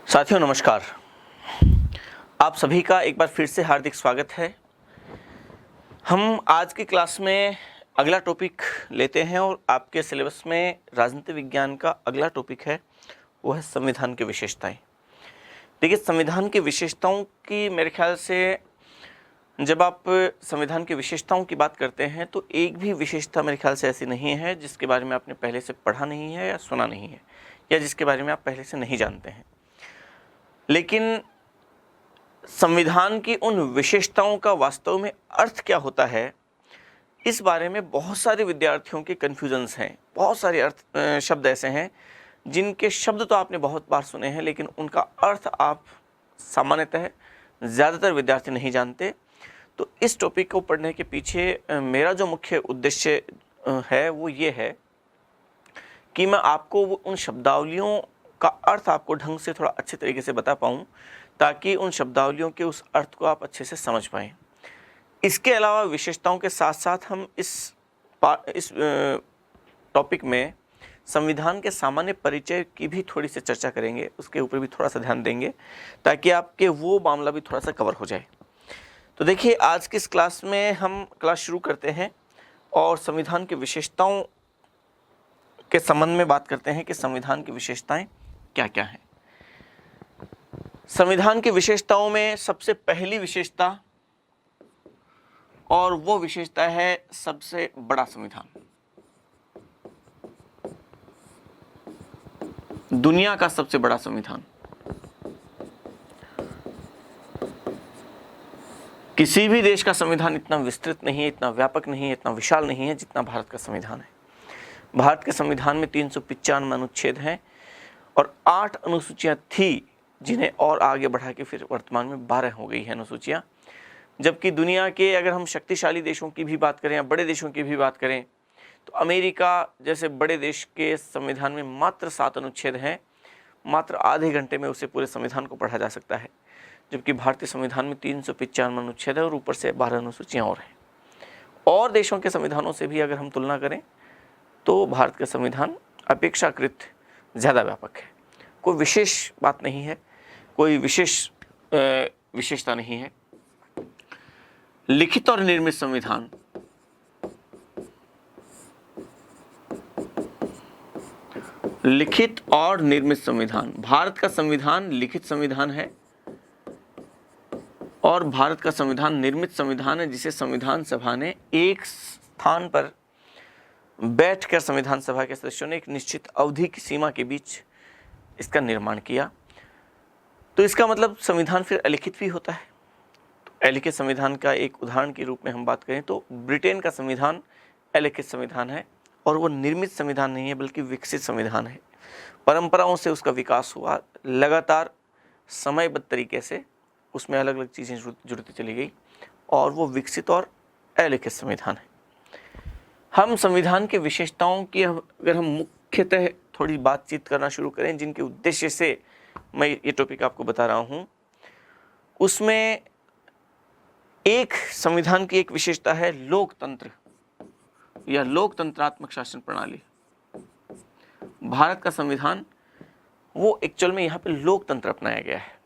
साथियों नमस्कार। आप सभी का एक बार फिर से हार्दिक स्वागत है। हम आज की क्लास में अगला टॉपिक लेते हैं और आपके सिलेबस में राजनीति विज्ञान का अगला टॉपिक है वो है संविधान की विशेषताएं। देखिए, संविधान की विशेषताओं की मेरे ख्याल से जब आप संविधान की विशेषताओं की बात करते हैं तो एक भी विशेषता मेरे ख्याल से ऐसी नहीं है जिसके बारे में आपने पहले से पढ़ा नहीं है या सुना नहीं है या जिसके बारे में आप पहले से नहीं जानते हैं। लेकिन संविधान की उन विशेषताओं का वास्तव में अर्थ क्या होता है, इस बारे में बहुत सारे विद्यार्थियों के कन्फ्यूजन्स हैं। बहुत सारे शब्द ऐसे हैं जिनके शब्द तो आपने बहुत बार सुने हैं लेकिन उनका अर्थ आप सामान्यतः ज़्यादातर विद्यार्थी नहीं जानते। तो इस टॉपिक को पढ़ने के पीछे मेरा जो मुख्य उद्देश्य है वो ये है कि मैं आपको उन शब्दावलियों का अर्थ आपको ढंग से थोड़ा अच्छे तरीके से बता पाऊँ ताकि उन शब्दावलियों के उस अर्थ को आप अच्छे से समझ पाएँ। इसके अलावा विशेषताओं के साथ साथ हम इस टॉपिक में संविधान के सामान्य परिचय की भी थोड़ी सी चर्चा करेंगे, उसके ऊपर भी थोड़ा सा ध्यान देंगे ताकि आपके वो मामला भी थोड़ा सा कवर हो जाए। तो देखिए, आज की इस क्लास में हम क्लास शुरू करते हैं और संविधान की विशेषताओं के संबंध में बात करते हैं कि संविधान की विशेषताएं क्या क्या हैं। संविधान की विशेषताओं में सबसे पहली विशेषता और वो विशेषता है सबसे बड़ा संविधान। दुनिया का सबसे बड़ा संविधान। किसी भी देश का संविधान इतना विस्तृत नहीं है, इतना व्यापक नहीं है, इतना विशाल नहीं है जितना भारत का संविधान है। भारत के संविधान में 395 अनुच्छेद हैं और 8 अनुसूचियां थी जिन्हें और आगे बढ़ा के फिर वर्तमान में 12 हो गई है अनुसूचियां। जबकि दुनिया के अगर हम शक्तिशाली देशों की भी बात करें या बड़े देशों की भी बात करें तो अमेरिका जैसे बड़े देश के संविधान में मात्र 7 अनुच्छेद हैं। मात्र आधे घंटे में उसे पूरे संविधान को पढ़ा जा सकता है, जबकि भारतीय संविधान में 395 अनुच्छेद है और ऊपर से 12 अनुसूचियाँ और हैं। और देशों के संविधानों से भी अगर हम तुलना करें तो भारत का संविधान अपेक्षाकृत ज़्यादा व्यापक है। कोई विशेष बात नहीं है, कोई विशेष विशेषता नहीं है। लिखित और निर्मित संविधान। लिखित और निर्मित संविधान। भारत का संविधान लिखित संविधान है और भारत का संविधान निर्मित संविधान है, जिसे संविधान सभा ने एक स्थान पर बैठकर संविधान सभा के सदस्यों ने एक निश्चित अवधि की सीमा के बीच इसका निर्माण किया। तो इसका मतलब संविधान फिर अलिखित भी होता है। तो अलिखित संविधान का एक उदाहरण के रूप में हम बात करें तो ब्रिटेन का संविधान अलिखित संविधान है और वो निर्मित संविधान नहीं है बल्कि विकसित संविधान है। परंपराओं से उसका विकास हुआ, लगातार समयबद्ध तरीके से उसमें अलग अलग चीज़ें जुड़ती चली गई और वो विकसित और अलिखित संविधान है। हम संविधान की विशेषताओं की अगर हम मुख्यतः थोड़ी बातचीत करना शुरू करें, जिनके उद्देश्य से मैं ये टॉपिक आपको बता रहा हूँ, उसमें एक संविधान की एक विशेषता है लोकतंत्र या लोकतंत्रात्मक शासन प्रणाली। भारत का संविधान वो एक्चुअल में यहाँ पे लोकतंत्र अपनाया गया है।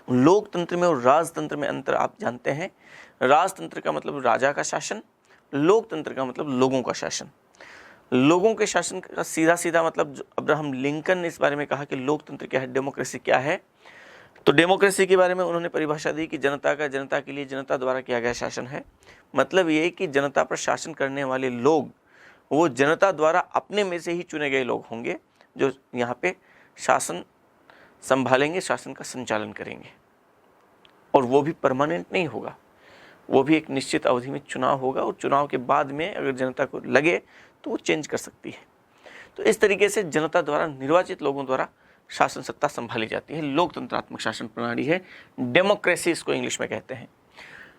लोकतंत्र में और राजतंत्र में अंतर आप जानते हैं। राजतंत्र का मतलब राजा का शासन, लोकतंत्र का मतलब लोगों का शासन। लोगों के शासन का सीधा सीधा मतलब अब्राहम लिंकन ने इस बारे में कहा कि लोकतंत्र क्या है, डेमोक्रेसी क्या है। तो डेमोक्रेसी के बारे में उन्होंने परिभाषा दी कि जनता का जनता के लिए जनता द्वारा किया गया शासन है। मतलब ये कि जनता पर शासन करने वाले लोग वो जनता द्वारा अपने में से ही चुने गए लोग होंगे जो यहाँ पे शासन संभालेंगे, शासन का संचालन करेंगे। और वो भी परमानेंट नहीं होगा, वो भी एक निश्चित अवधि में चुनाव होगा और चुनाव के बाद में अगर जनता को लगे तो वो चेंज कर सकती है। तो इस तरीके से जनता द्वारा निर्वाचित लोगों द्वारा शासन सत्ता संभाली जाती है। लोकतंत्रात्मक शासन प्रणाली है, डेमोक्रेसी इसको इंग्लिश में कहते हैं।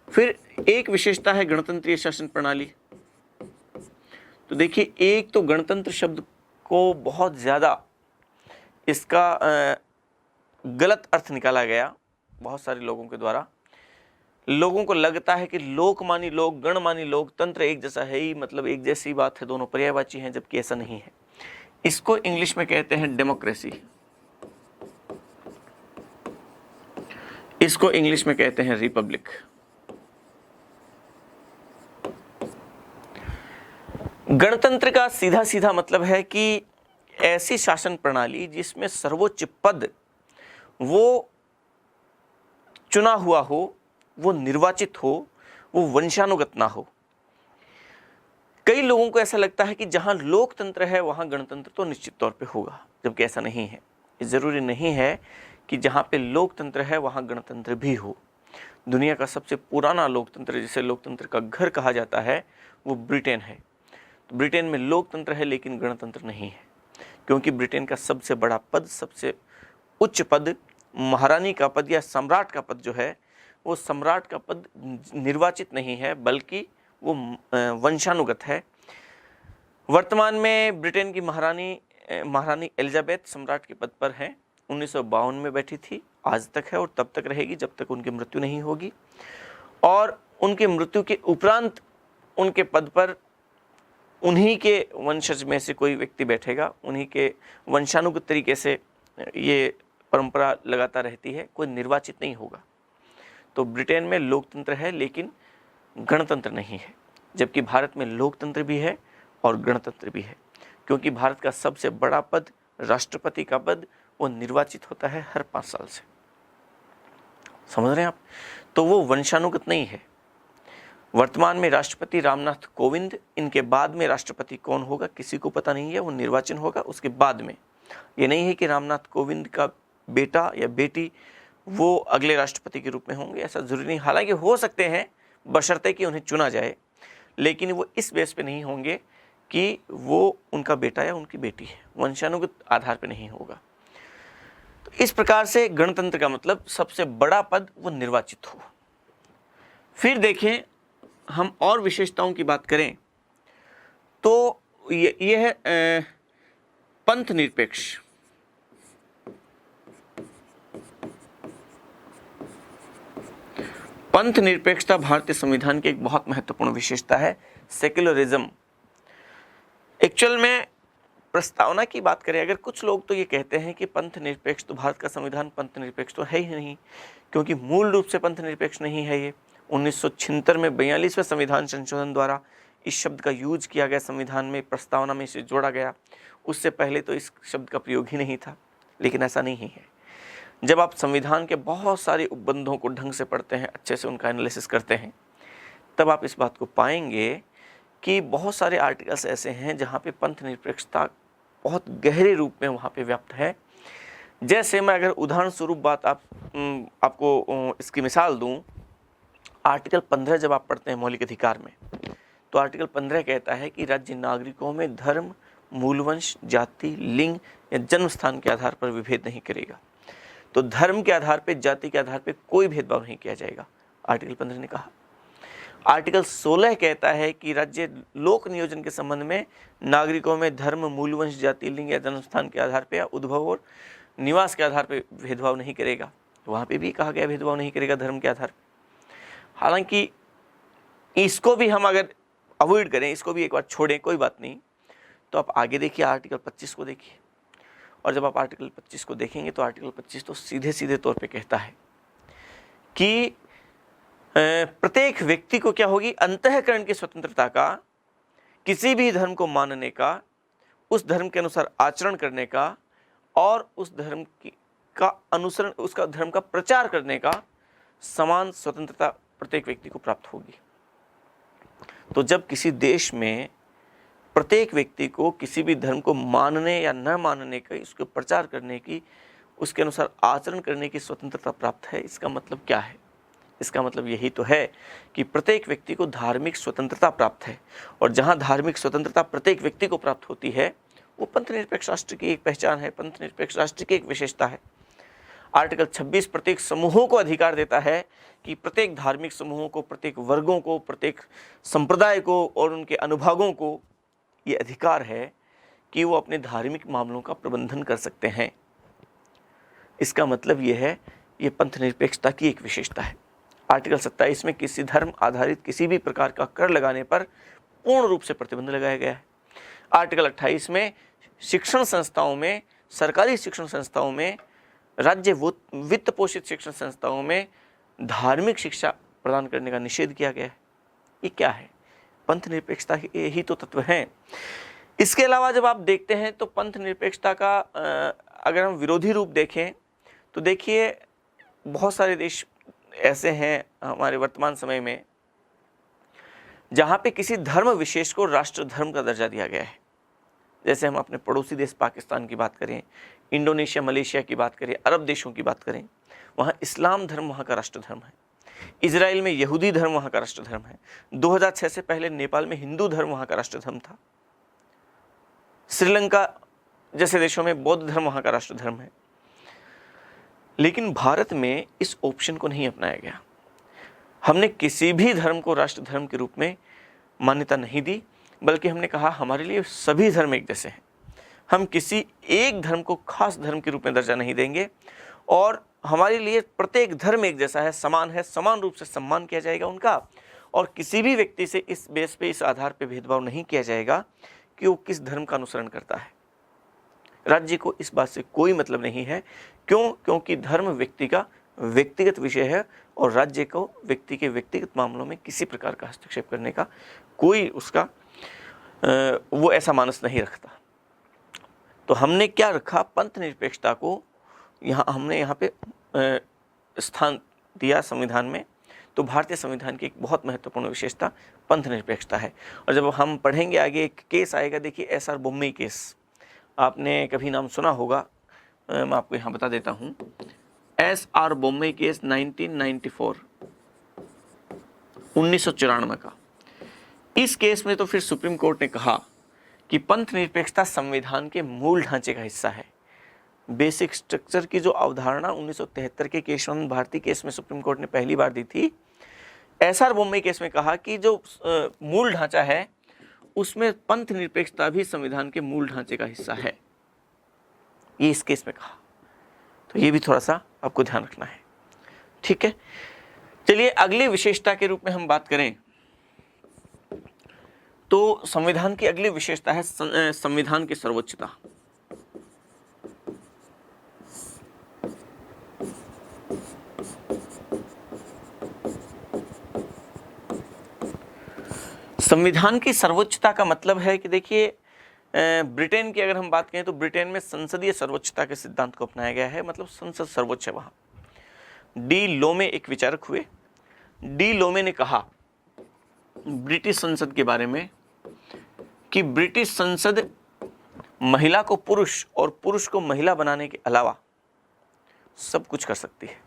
फिर एक विशेषता है गणतंत्रीय शासन प्रणाली। तो देखिए, एक तो गणतंत्र शब्द को बहुत ज़्यादा इसका गलत अर्थ निकाला गया बहुत सारे लोगों के द्वारा। लोगों को लगता है कि लोक मानी लोक, गण मानी लोक, तंत्र एक जैसा है ही, मतलब एक जैसी बात है, दोनों पर्यायवाची हैं, जबकि ऐसा नहीं है। इसको इंग्लिश में कहते हैं डेमोक्रेसी। इसको इंग्लिश में कहते हैं रिपब्लिक। गणतंत्र का सीधा सीधा मतलब है कि ऐसी शासन प्रणाली जिसमें सर्वोच्च पद वो चुना हुआ हो, वो निर्वाचित हो, वो वंशानुगत ना हो। कई लोगों को ऐसा लगता है कि जहां लोकतंत्र है वहां गणतंत्र तो निश्चित तौर पे होगा, जबकि ऐसा नहीं है। ये जरूरी नहीं है कि जहां पे लोकतंत्र है वहां गणतंत्र भी हो। दुनिया का सबसे पुराना लोकतंत्र, जिसे लोकतंत्र का घर कहा जाता है, वो ब्रिटेन है। तो ब्रिटेन में लोकतंत्र है लेकिन गणतंत्र नहीं है, क्योंकि ब्रिटेन का सबसे बड़ा पद, सबसे उच्च पद, महारानी का पद या सम्राट का पद जो है, वो सम्राट का पद निर्वाचित नहीं है, बल्कि वो वंशानुगत है। वर्तमान में ब्रिटेन की महारानी एलिजाबेथ सम्राट के पद पर हैं। 1952 में बैठी थी, आज तक है और तब तक रहेगी जब तक उनकी मृत्यु नहीं होगी। और उनकी मृत्यु के उपरांत उनके पद पर उन्हीं के वंशज में से कोई व्यक्ति बैठेगा, उन्हीं के वंशानुगत तरीके से ये परंपरा लगातार रहती है, कोई निर्वाचित नहीं होगा। तो ब्रिटेन में लोकतंत्र है लेकिन गणतंत्र नहीं है, जबकि भारत में लोकतंत्र भी है और गणतंत्र भी है, क्योंकि भारत का सबसे बड़ा पद, राष्ट्रपति का पद, वो निर्वाचित होता है हर 5 साल से। समझ रहे हैं आप? तो वो वंशानुगत नहीं है। वर्तमान में राष्ट्रपति रामनाथ कोविंद, इनके बाद में राष्ट्रपति कौन होगा किसी को पता नहीं है, वो निर्वाचन होगा उसके बाद में। ये नहीं है कि रामनाथ कोविंद का बेटा या बेटी वो अगले राष्ट्रपति के रूप में होंगे, ऐसा जरूरी नहीं। हालांकि हो सकते हैं, बशर्ते कि उन्हें चुना जाए, लेकिन वो इस बेस पे नहीं होंगे कि वो उनका बेटा या उनकी बेटी है, वंशानुगत आधार पे नहीं होगा। तो इस प्रकार से गणतंत्र का मतलब सबसे बड़ा पद वो निर्वाचित हो। फिर देखें, हम और विशेषताओं की बात करें तो ये है पंथ निरपेक्ष। पंथ निरपेक्षता भारतीय संविधान की एक बहुत महत्वपूर्ण विशेषता है। सेक्युलरिज्म, एक्चुअल में प्रस्तावना की बात करें अगर, कुछ लोग तो ये कहते हैं कि पंथ निरपेक्ष, तो भारत का संविधान पंथ निरपेक्ष तो है ही नहीं, क्योंकि मूल रूप से पंथ निरपेक्ष नहीं है ये। 1976 में 42वें संविधान संशोधन द्वारा इस शब्द का यूज किया गया, संविधान में प्रस्तावना में इसे जोड़ा गया। उससे पहले तो इस शब्द का प्रयोग ही नहीं था। लेकिन ऐसा नहीं है। जब आप संविधान के बहुत सारे उपबंधों को ढंग से पढ़ते हैं, अच्छे से उनका एनालिसिस करते हैं, तब आप इस बात को पाएंगे कि बहुत सारे आर्टिकल्स ऐसे हैं जहाँ पे पंथ निरपेक्षता बहुत गहरे रूप में वहाँ पे व्याप्त है। जैसे मैं अगर उदाहरण स्वरूप आपको इसकी मिसाल दूं, आर्टिकल 15 जब आप पढ़ते हैं मौलिक अधिकार में, तो आर्टिकल 15 कहता है कि राज्य नागरिकों में धर्म, मूलवंश, जाति, लिंग या जन्म स्थान के आधार पर विभेद नहीं करेगा। तो धर्म के आधार पे, जाति के आधार पे कोई भेदभाव नहीं किया जाएगा, आर्टिकल 15 ने कहा। आर्टिकल 16 कहता है कि राज्य लोक नियोजन के संबंध में नागरिकों में धर्म, मूलवंश, जाति, लिंग या जन्म स्थान के आधार पे या उद्भव और निवास के आधार पे भेदभाव नहीं करेगा। वहाँ पे भी कहा गया भेदभाव नहीं करेगा धर्म के आधार पे। हालांकि इसको भी हम अगर अवॉइड करें, इसको भी एक बार छोड़ें, कोई बात नहीं, तो आप आगे देखिए आर्टिकल 25 को देखिए। और जब आप आर्टिकल 25 को देखेंगे तो आर्टिकल 25 तो सीधे सीधे तौर पे कहता है कि प्रत्येक व्यक्ति को क्या होगी, अंतःकरण की स्वतंत्रता का, किसी भी धर्म को मानने का, उस धर्म के अनुसार आचरण करने का और उस धर्म का अनुसरण, उसका धर्म का प्रचार करने का समान स्वतंत्रता प्रत्येक व्यक्ति को प्राप्त होगी। तो जब किसी देश में प्रत्येक व्यक्ति को किसी भी धर्म को मानने या न मानने का, इसको प्रचार करने की, उसके अनुसार आचरण करने की स्वतंत्रता प्राप्त है, इसका मतलब क्या है? इसका मतलब यही तो है कि प्रत्येक व्यक्ति को धार्मिक स्वतंत्रता प्राप्त है, और जहां धार्मिक स्वतंत्रता प्रत्येक व्यक्ति को प्राप्त होती है, वो पंथ निरपेक्ष राष्ट्र की एक पहचान है, पंथ निरपेक्ष राष्ट्र की एक विशेषता है। आर्टिकल 26 प्रत्येक समूहों को अधिकार देता है कि प्रत्येक धार्मिक समूहों को, प्रत्येक वर्गों को, प्रत्येक संप्रदाय को और उनके अनुभागों को ये अधिकार है कि वो अपने धार्मिक मामलों का प्रबंधन कर सकते हैं। इसका मतलब ये है, ये पंथ निरपेक्षता की एक विशेषता है। आर्टिकल 27 में किसी धर्म आधारित किसी भी प्रकार का कर लगाने पर पूर्ण रूप से प्रतिबंध लगाया गया है। आर्टिकल 28 में शिक्षण संस्थाओं में, सरकारी शिक्षण संस्थाओं में राज्य वित्त पोषित शिक्षण संस्थाओं में धार्मिक शिक्षा प्रदान करने का निषेध किया गया है। ये क्या है? पंथ निरपेक्षता ही तो तत्व है। इसके अलावा जब आप देखते हैं तो पंथ निरपेक्षता का अगर हम विरोधी रूप देखें तो देखिए बहुत सारे देश ऐसे हैं हमारे वर्तमान समय में जहाँ पे किसी धर्म विशेष को राष्ट्र धर्म का दर्जा दिया गया है। जैसे हम अपने पड़ोसी देश पाकिस्तान की बात करें, इंडोनेशिया, मलेशिया की बात करें, अरब देशों की बात करें, वहाँ इस्लाम धर्म वहाँ का राष्ट्र धर्म है। इजराइल में यहूदी धर्म वहाँ का राष्ट्र धर्म है। 2006 से पहले नेपाल में हिंदू धर्म वहाँ का राष्ट्र धर्म था। श्रीलंका जैसे देशों में बौद्ध धर्म वहाँ का राष्ट्र धर्म है। लेकिन भारत में इस ऑप्शन को नहीं अपनाया गया। हमने किसी भी धर्म को राष्ट्र धर्म के रूप में मान्यता नहीं दी, बल्कि हमने कहा हमारे लिए सभी धर्म एक जैसे हैं। हम किसी एक धर्म को खास धर्म के रूप में दर्जा नहीं देंगे और हमारे लिए प्रत्येक धर्म एक जैसा है, समान है, समान रूप से सम्मान किया जाएगा उनका, और किसी भी व्यक्ति से इस बेस पे, इस आधार पे भेदभाव नहीं किया जाएगा कि वो किस धर्म का अनुसरण करता है। राज्य को इस बात से कोई मतलब नहीं है। क्यों? क्योंकि धर्म व्यक्ति का व्यक्तिगत विषय है और राज्य को व्यक्ति के व्यक्तिगत मामलों में किसी प्रकार का हस्तक्षेप करने का कोई उसका वो ऐसा मानस नहीं रखता। तो हमने क्या रखा? पंथ निरपेक्षता को हमने यहाँ पे स्थान दिया संविधान में। तो भारतीय संविधान की एक बहुत महत्वपूर्ण विशेषता पंथ निरपेक्षता है। और जब हम पढ़ेंगे आगे एक केस आएगा, देखिए एसआर बोम्मई केस, आपने कभी नाम सुना होगा, मैं आपको यहाँ बता देता हूँ। एसआर बोम्मई केस 1994 का। इस केस में तो फिर सुप्रीम कोर्ट ने कहा कि पंथ निरपेक्षता संविधान के मूल ढांचे का हिस्सा है। बेसिक स्ट्रक्चर की जो अवधारणा 1973 के केशवनंद भारती केस में सुप्रीम कोर्ट ने पहली बार दी थी, एसआर बोम्मई केस में कहा कि जो मूल ढांचा है उसमें पंथ निरपेक्षता भी संविधान के मूल ढांचे का हिस्सा है। ये इस केस में कहा। तो ये भी थोड़ा सा आपको ध्यान रखना है, ठीक है। चलिए अगली विशेषता के रूप में हम बात करें तो संविधान की अगली विशेषता है संविधान की सर्वोच्चता। संविधान की सर्वोच्चता का मतलब है कि देखिए ब्रिटेन की अगर हम बात करें तो ब्रिटेन में संसदीय सर्वोच्चता के सिद्धांत को अपनाया गया है, मतलब संसद सर्वोच्च है वहाँ। डी लोमे एक विचारक हुए। डी लोमे ने कहा ब्रिटिश संसद के बारे में कि ब्रिटिश संसद महिला को पुरुष और पुरुष को महिला बनाने के अलावा सब कुछ कर सकती है।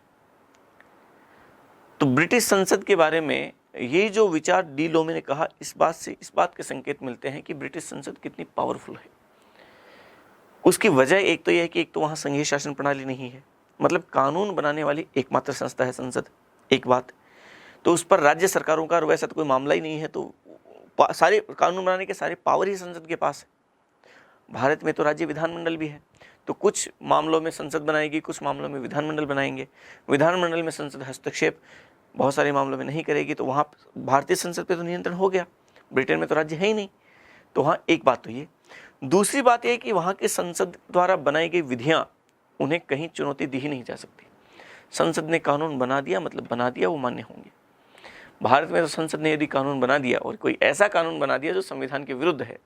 तो ब्रिटिश संसद के बारे में ये जो विचार डी लोमे ने कहा, इस बात के संकेत मिलते हैं कि ब्रिटिश संसद कितनी पावरफुल है। उसकी वजह एक तो यह है कि एक तो वहाँ संघीय शासन प्रणाली नहीं है, मतलब कानून बनाने वाली एकमात्र संस्था है संसद, एक बात। तो उस पर राज्य सरकारों का वैसा तो कोई मामला ही नहीं है, तो सारे कानून बनाने के सारे पावर ही संसद के पास है। भारत में तो राज्य विधानमंडल भी है, तो कुछ मामलों में संसद बनाएगी, कुछ मामलों में विधानमंडल बनाएंगे। विधानमंडल में संसद हस्तक्षेप बहुत सारे मामलों में नहीं करेगी, तो वहाँ भारतीय संसद पे तो नियंत्रण हो गया। ब्रिटेन में तो राज्य है ही नहीं, तो वहाँ एक बात तो ये। दूसरी बात यह कि वहाँ के संसद द्वारा बनाई गई विधियाँ उन्हें कहीं चुनौती दी ही नहीं जा सकती। संसद ने कानून बना दिया मतलब बना दिया, वो मान्य होंगे। भारत में तो संसद ने यदि कानून बना दिया और कोई ऐसा कानून बना दिया जो संविधान के विरुद्ध है,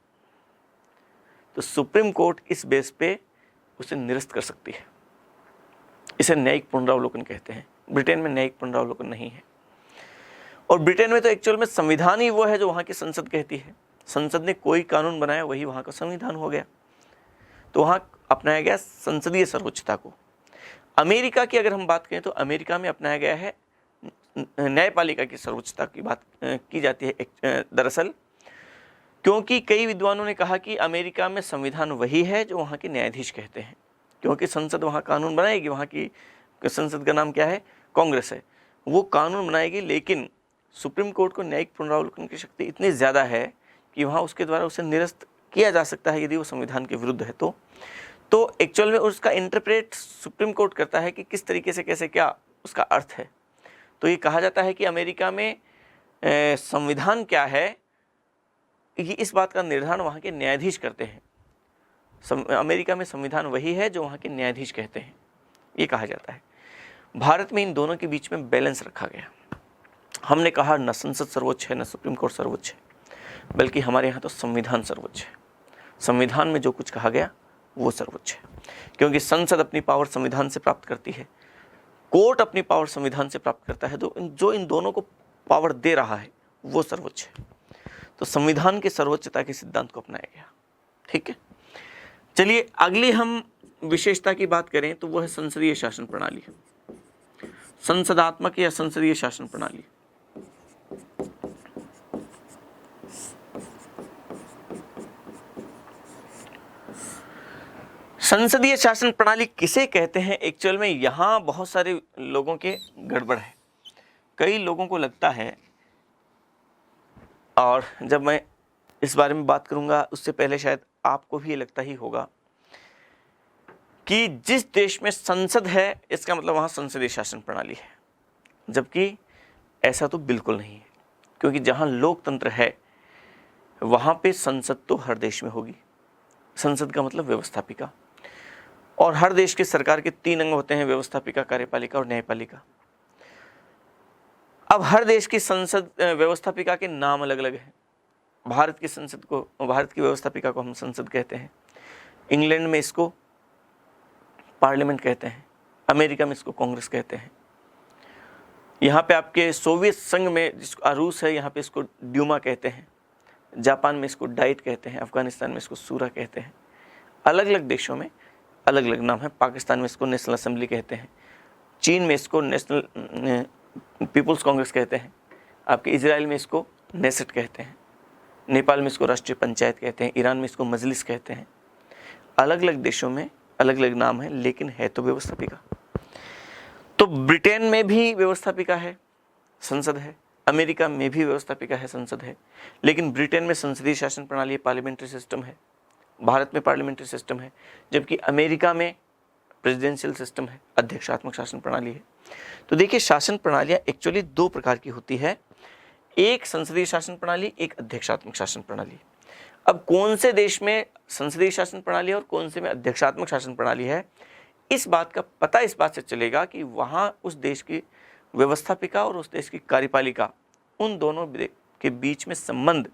तो सुप्रीम कोर्ट इस बेस पे उसे निरस्त कर सकती है। इसे न्यायिक पुनरावलोकन कहते हैं। ब्रिटेन में न्यायिक पुनरावलोकन नहीं है। और ब्रिटेन में तो एक्चुअल में संविधान ही वो है जो वहाँ की संसद कहती है। संसद ने कोई कानून बनाया वही वहाँ का संविधान हो गया। तो वहाँ अपनाया गया संसदीय सर्वोच्चता को। अमेरिका की अगर हम बात करें तो अमेरिका में अपनाया गया है न्यायपालिका की सर्वोच्चता की बात की जाती है दरअसल, क्योंकि कई विद्वानों ने कहा कि अमेरिका में संविधान वही है जो वहाँ के न्यायाधीश कहते हैं। क्योंकि संसद वहाँ कानून बनाएगी, वहाँ की संसद का नाम क्या है, कांग्रेस है, वो कानून बनाएगी, लेकिन सुप्रीम कोर्ट को न्यायिक पुनरावलोकन की शक्ति इतनी ज़्यादा है कि वहाँ उसके द्वारा उसे निरस्त किया जा सकता है यदि वो संविधान के विरुद्ध है। तो एक्चुअल में उसका इंटरप्रेट सुप्रीम कोर्ट करता है कि किस तरीके से कैसे क्या उसका अर्थ है। तो ये कहा जाता है कि अमेरिका में संविधान क्या है, ये इस बात का निर्धारण वहाँ के न्यायाधीश करते हैं। अमेरिका में संविधान वही है जो वहाँ के न्यायाधीश कहते हैं। ये कहा जाता है। भारत में इन दोनों के बीच में बैलेंस रखा गया। हमने कहा न संसद सर्वोच्च है, न सुप्रीम कोर्ट सर्वोच्च है, बल्कि हमारे यहाँ तो संविधान सर्वोच्च है। संविधान में जो कुछ कहा गया वो सर्वोच्च है, क्योंकि संसद अपनी पावर संविधान से प्राप्त करती है, कोर्ट अपनी पावर संविधान से प्राप्त करता है, तो जो इन दोनों को पावर दे रहा है वो सर्वोच्च है। तो संविधान की सर्वोच्चता के सिद्धांत को अपनाया गया। ठीक है, चलिए अगली हम विशेषता की बात करें तो वो है संसदीय शासन प्रणाली। संसदात्मक या संसदीय शासन प्रणाली। संसदीय शासन प्रणाली किसे कहते हैं? एक्चुअल में यहां बहुत सारे लोगों के गड़बड़ है। कई लोगों को लगता है, और जब मैं इस बारे में बात करूंगा उससे पहले शायद आपको भी ये लगता ही होगा कि जिस देश में संसद है इसका मतलब वहां संसदीय शासन प्रणाली है, जबकि ऐसा तो बिल्कुल नहीं है। क्योंकि जहां लोकतंत्र है वहां पे संसद तो हर देश में होगी। संसद का मतलब व्यवस्थापिका, और हर देश की सरकार के 3 अंग होते हैं, व्यवस्थापिका, कार्यपालिका और न्यायपालिका। अब हर देश की संसद व्यवस्थापिका के नाम अलग अलग हैं। भारत की संसद को, भारत की व्यवस्थापिका को हम संसद कहते हैं, इंग्लैंड में इसको पार्लियामेंट कहते हैं, अमेरिका में इसको कांग्रेस कहते हैं, यहाँ पे आपके सोवियत संघ में जिसको रूस है यहाँ पे इसको ड्यूमा कहते हैं, जापान में इसको डाइट कहते हैं, अफगानिस्तान में इसको सूरा कहते हैं। अलग अलग देशों में अलग अलग नाम है। पाकिस्तान में इसको नेशनल असेंबली कहते हैं, चीन में इसको नेशनल पीपुल्स कांग्रेस कहते हैं, आपके इजराइल में इसको नेसेट कहते हैं, नेपाल में इसको राष्ट्रीय पंचायत कहते हैं, ईरान में इसको मजलिस कहते हैं। अलग अलग देशों में अलग अलग नाम है, लेकिन है तो व्यवस्थापिका। तो ब्रिटेन में भी व्यवस्थापिका है, संसद है, अमेरिका में भी व्यवस्थापिका है, संसद है, लेकिन ब्रिटेन में संसदीय शासन प्रणाली पार्लियामेंट्री सिस्टम है, भारत में पार्लियामेंट्री सिस्टम है, जबकि अमेरिका में प्रेसिडेंशियल सिस्टम है, अध्यक्षात्मक शासन प्रणाली है। तो देखिए शासन प्रणालियाँ एक्चुअली 2 प्रकार की होती है, एक संसदीय शासन प्रणाली, एक अध्यक्षात्मक शासन प्रणाली। अब कौन से देश में संसदीय शासन प्रणाली है और कौन से में अध्यक्षात्मक शासन प्रणाली है, इस बात का पता इस बात से चलेगा कि वहाँ उस देश की व्यवस्थापिका और उस देश की कार्यपालिका, उन दोनों के बीच में संबंध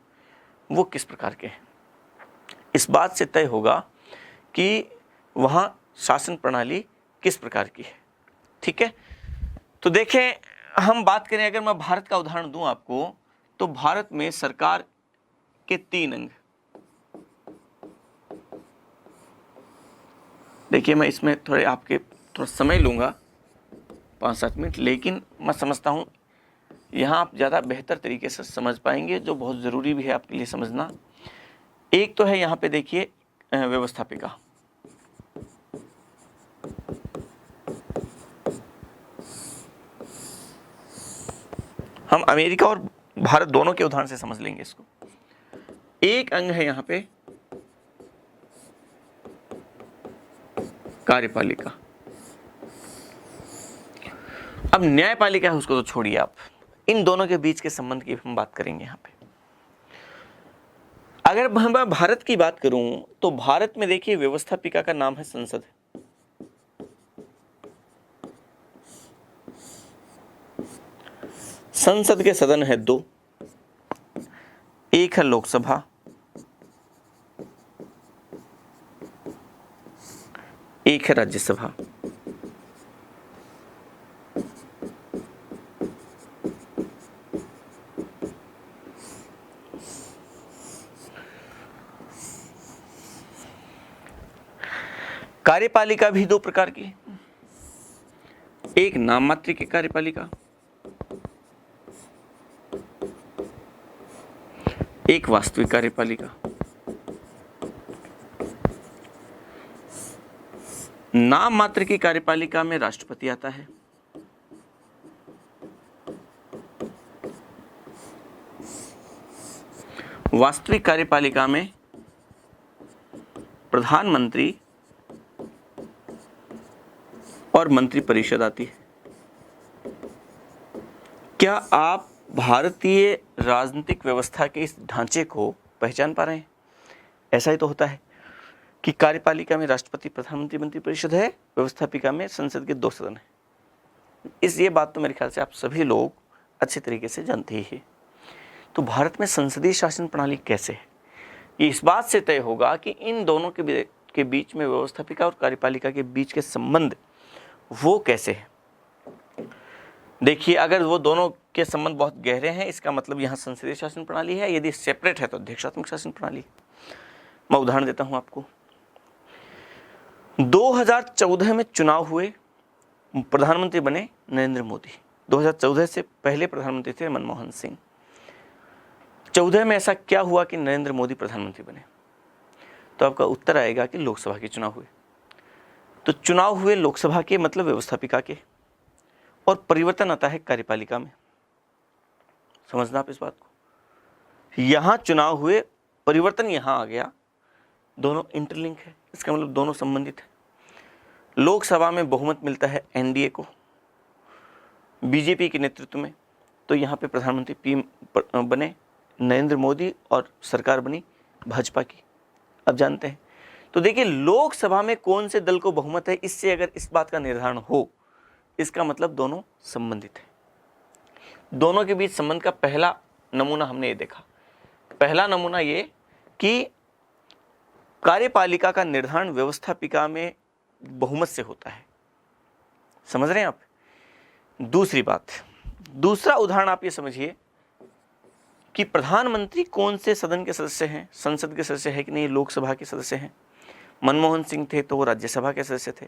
वो किस प्रकार के हैं। इस बात से तय होगा कि वहाँ शासन प्रणाली किस प्रकार की है। ठीक है, तो देखें हम बात करें, अगर मैं भारत का उदाहरण दूं आपको, तो भारत में सरकार के 3 अंग। देखिए मैं इसमें थोड़ा समय लूंगा, 5-7 मिनट, लेकिन मैं समझता हूं यहाँ आप ज़्यादा बेहतर तरीके से समझ पाएंगे, जो बहुत ज़रूरी भी है आपके लिए समझना। एक तो है यहाँ पे देखिए व्यवस्थापिका, हम अमेरिका और भारत दोनों के उदाहरण से समझ लेंगे इसको। एक अंग है यहाँ पे कार्यपालिका। अब न्यायपालिका है उसको तो छोड़िए आप, इन दोनों के बीच के संबंध की हम बात करेंगे यहाँ पे। अगर मैं भारत की बात करूं तो भारत में देखिए व्यवस्थापिका का नाम है संसद। संसद के सदन है 2, एक है लोकसभा, एक है राज्यसभा। कार्यपालिका भी 2 प्रकार की, एक नाम मात्र की कार्यपालिका, एक वास्तविक कार्यपालिका। नाम मात्र की कार्यपालिका में राष्ट्रपति आता है, वास्तविक कार्यपालिका में प्रधानमंत्री और मंत्रिपरिषद आती है। क्या आप भारतीय राजनीतिक व्यवस्था के इस ढांचे को पहचान पा रहे हैं? ऐसा ही तो होता है। कि कार्यपालिका में राष्ट्रपति, प्रधानमंत्री, मंत्रिपरिषद है, व्यवस्थापिका में संसद के 2 सदन है। ये बात तो मेरे ख्याल से आप सभी लोग अच्छे तरीके से जानते ही हैं। तो भारत में संसदीय शासन प्रणाली कैसे है, ये इस बात से तय होगा कि इन दोनों के बीच में, व्यवस्थापिका और कार्यपालिका के बीच के संबंध वो कैसे है। देखिए, अगर वो दोनों के संबंध बहुत गहरे हैं, इसका मतलब यहाँ संसदीय शासन प्रणाली है। यदि सेपरेट है तो अध्यक्षात्मक शासन प्रणाली। मैं उदाहरण देता हूं आपको। 2014 में चुनाव हुए, प्रधानमंत्री बने नरेंद्र मोदी। 2014 से पहले प्रधानमंत्री थे मनमोहन सिंह। 14 में ऐसा क्या हुआ कि नरेंद्र मोदी प्रधानमंत्री बने? तो आपका उत्तर आएगा कि लोकसभा के चुनाव हुए। तो चुनाव हुए लोकसभा के, मतलब व्यवस्थापिका के, और परिवर्तन आता है कार्यपालिका में। समझना आप इस बात को। यहां चुनाव हुए, परिवर्तन यहां आ गया, दोनों इंटरलिंक है। इसका मतलब दोनों संबंधित है। लोकसभा में बहुमत मिलता है एनडीए को, बीजेपी के नेतृत्व में। तो यहाँ पे प्रधानमंत्री पीएम बने नरेंद्र मोदी और सरकार बनी भाजपा की। अब जानते हैं। तो देखिए, लोकसभा में कौन से दल को बहुमत है, इससे अगर इस बात का निर्धारण हो, इसका मतलब दोनों संबंधित है। दोनों के बीच संबंध का पहला नमूना हमने ये देखा। पहला नमूना ये कि कार्यपालिका का निर्धारण व्यवस्थापिका में बहुमत से होता है। समझ रहे हैं आप? दूसरी बात, दूसरा उदाहरण आप ये समझिए कि प्रधानमंत्री कौन से सदन के सदस्य हैं, संसद के सदस्य है कि नहीं, लोकसभा के सदस्य हैं। मनमोहन सिंह थे तो वो राज्यसभा के सदस्य थे।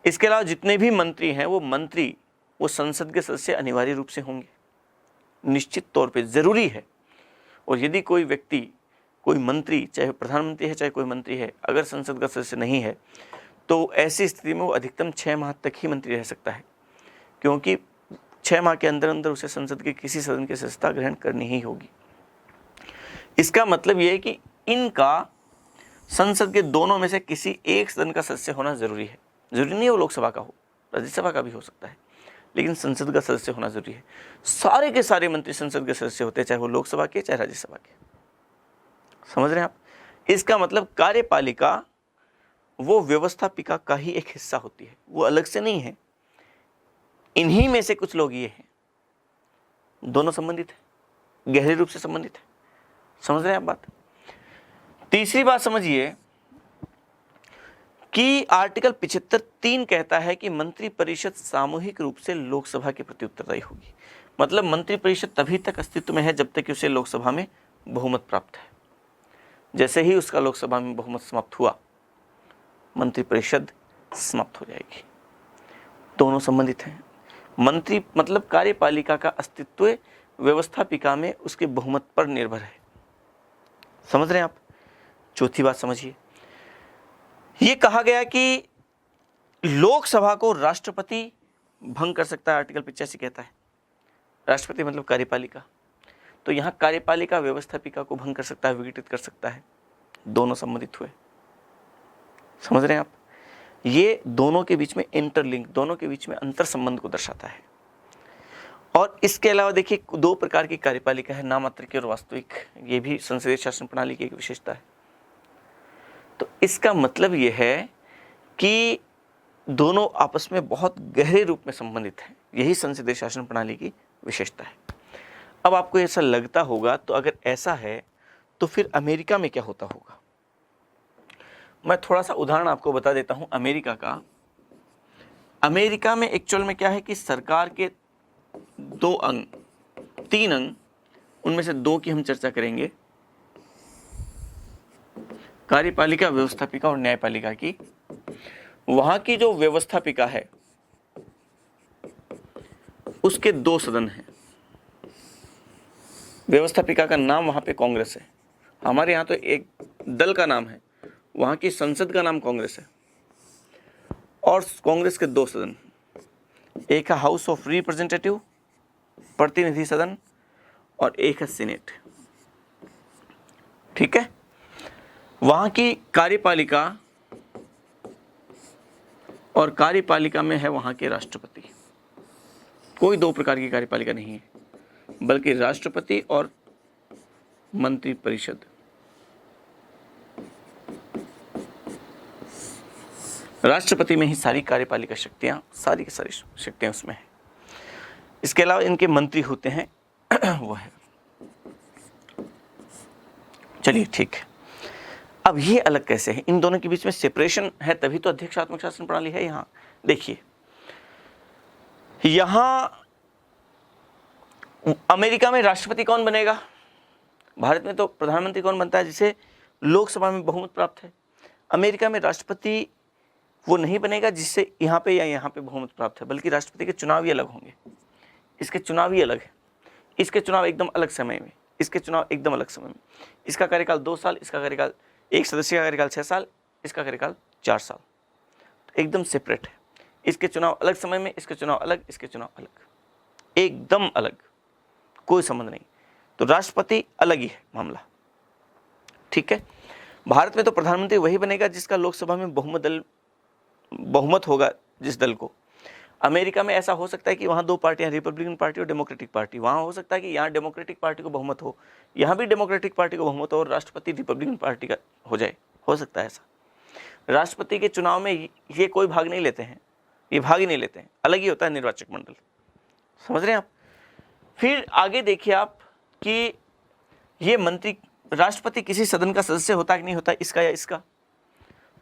इसके अलावा जितने भी मंत्री हैं, वो संसद के सदस्य अनिवार्य रूप से होंगे, निश्चित तौर पे जरूरी है। और यदि कोई व्यक्ति, कोई मंत्री, चाहे प्रधानमंत्री है चाहे कोई मंत्री है, अगर संसद का सदस्य नहीं है तो ऐसी स्थिति में वो अधिकतम 6 माह तक ही मंत्री रह सकता है, क्योंकि 6 माह के अंदर अंदर उसे संसद के किसी सदन की सदस्यता ग्रहण करनी ही होगी। इसका मतलब यह है कि इनका संसद के दोनों में से किसी एक सदन का सदस्य होना जरूरी है। जरूरी नहीं है वो लोकसभा का हो, राज्यसभा का भी हो सकता है, लेकिन संसद का सदस्य होना जरूरी है। सारे के सारे मंत्री संसद के सदस्य होते हैं, चाहे वो लोकसभा के चाहे राज्यसभा के। समझ रहे हैं आप? इसका मतलब कार्यपालिका वो व्यवस्थापिका का ही एक हिस्सा होती है, वो अलग से नहीं है। इन्हीं में से कुछ लोग ये हैं। दोनों संबंधित है, गहरे रूप से संबंधित है। समझ रहे हैं आप बात? तीसरी बात समझिए कि आर्टिकल 75(3) कहता है कि मंत्रिपरिषद सामूहिक रूप से लोकसभा के प्रति उत्तरदायी होगी। मतलब मंत्रिपरिषद तभी तक अस्तित्व में है जब तक कि उसे लोकसभा में बहुमत प्राप्त है। जैसे ही उसका लोकसभा में बहुमत समाप्त हुआ, मंत्रिपरिषद समाप्त हो जाएगी। दोनों संबंधित हैं। मंत्री मतलब कार्यपालिका का अस्तित्व व्यवस्थापिका में उसके बहुमत पर निर्भर है। समझ रहे हैं आप? चौथी बात समझिए, यह कहा गया कि लोकसभा को राष्ट्रपति भंग कर सकता है। आर्टिकल 85 कहता है राष्ट्रपति मतलब कार्यपालिका। तो यहां कार्यपालिका व्यवस्थापिका को भंग कर सकता है, विघटित कर सकता है। दोनों संबंधित हुए। समझ रहे हैं आप? ये दोनों के बीच में इंटरलिंक, दोनों के बीच में अंतर संबंध को दर्शाता है। और इसके अलावा देखिए, 2 प्रकार की कार्यपालिका है, नामात्र की और वास्तविक। ये भी संसदीय शासन प्रणाली की एक विशेषता है। तो इसका मतलब यह है कि दोनों आपस में बहुत गहरे रूप में संबंधित हैं। यही संसदीय शासन प्रणाली की विशेषता है। अब आपको ऐसा लगता होगा, तो अगर ऐसा है तो फिर अमेरिका में क्या होता होगा? मैं थोड़ा सा उदाहरण आपको बता देता हूं अमेरिका का। अमेरिका में एक्चुअल में क्या है कि सरकार के 3 अंग, उनमें से 2 की हम चर्चा करेंगे, कार्यपालिका, व्यवस्थापिका और न्यायपालिका की। वहां की जो व्यवस्थापिका है उसके 2 सदन हैं। व्यवस्थापिका का नाम वहां पे कांग्रेस है। हमारे यहाँ तो एक दल का नाम है, वहां की संसद का नाम कांग्रेस है। और कांग्रेस के 2 सदन, एक है हाउस ऑफ रिप्रेजेंटेटिव, प्रतिनिधि सदन, और एक है सीनेट। ठीक है? वहां की कार्यपालिका, और कार्यपालिका में है वहां के राष्ट्रपति। कोई 2 प्रकार की कार्यपालिका नहीं है, बल्कि राष्ट्रपति और मंत्रिपरिषद। राष्ट्रपति में ही सारी कार्यपालिका शक्तियां, सारी की सारी शक्तियां उसमें है। इसके अलावा इनके मंत्री होते हैं वो है। चलिए ठीक है, अब ये अलग कैसे है, इन दोनों के बीच में सेपरेशन है, तभी तो अध्यक्षात्मक शासन प्रणाली है। यहां देखिए, यहां अमेरिका में राष्ट्रपति कौन बनेगा, भारत में तो प्रधानमंत्री कौन बनता है जिसे लोकसभा में बहुमत प्राप्त है। अमेरिका में राष्ट्रपति वो नहीं बनेगा जिससे यहाँ पे या यहाँ पे बहुमत प्राप्त है, बल्कि राष्ट्रपति के चुनाव ही अलग होंगे। इसके चुनाव ही अलग है, इसके चुनाव एकदम अलग समय में, इसके चुनाव एकदम अलग समय में। इसका कार्यकाल 2 साल, इसका कार्यकाल, एक सदस्य का कार्यकाल 6 साल, इसका कार्यकाल 4 साल, तो एकदम सेपरेट है। इसके चुनाव अलग समय में, इसके चुनाव अलग, इसके चुनाव अलग, एकदम अलग, कोई संबंध नहीं। तो राष्ट्रपति अलग ही है मामला, ठीक है। भारत में तो प्रधानमंत्री वही बनेगा जिसका लोकसभा में बहुमत होगा, जिस दल को। अमेरिका में ऐसा हो सकता है कि वहाँ 2 पार्टियां, रिपब्लिकन पार्टी और डेमोक्रेटिक पार्टी, वहाँ हो सकता है कि यहाँ डेमोक्रेटिक पार्टी को बहुमत हो, यहाँ भी डेमोक्रेटिक पार्टी को बहुमत हो और राष्ट्रपति रिपब्लिकन पार्टी का हो जाए, हो सकता है ऐसा। राष्ट्रपति के चुनाव में ये कोई भाग नहीं लेते हैं, ये भाग ही नहीं लेते हैं, अलग ही होता है निर्वाचक मंडल, समझ रहे हैं आप। फिर आगे देखिए आप कि ये मंत्री, राष्ट्रपति किसी सदन का सदस्य होता है कि नहीं होता, इसका या इसका,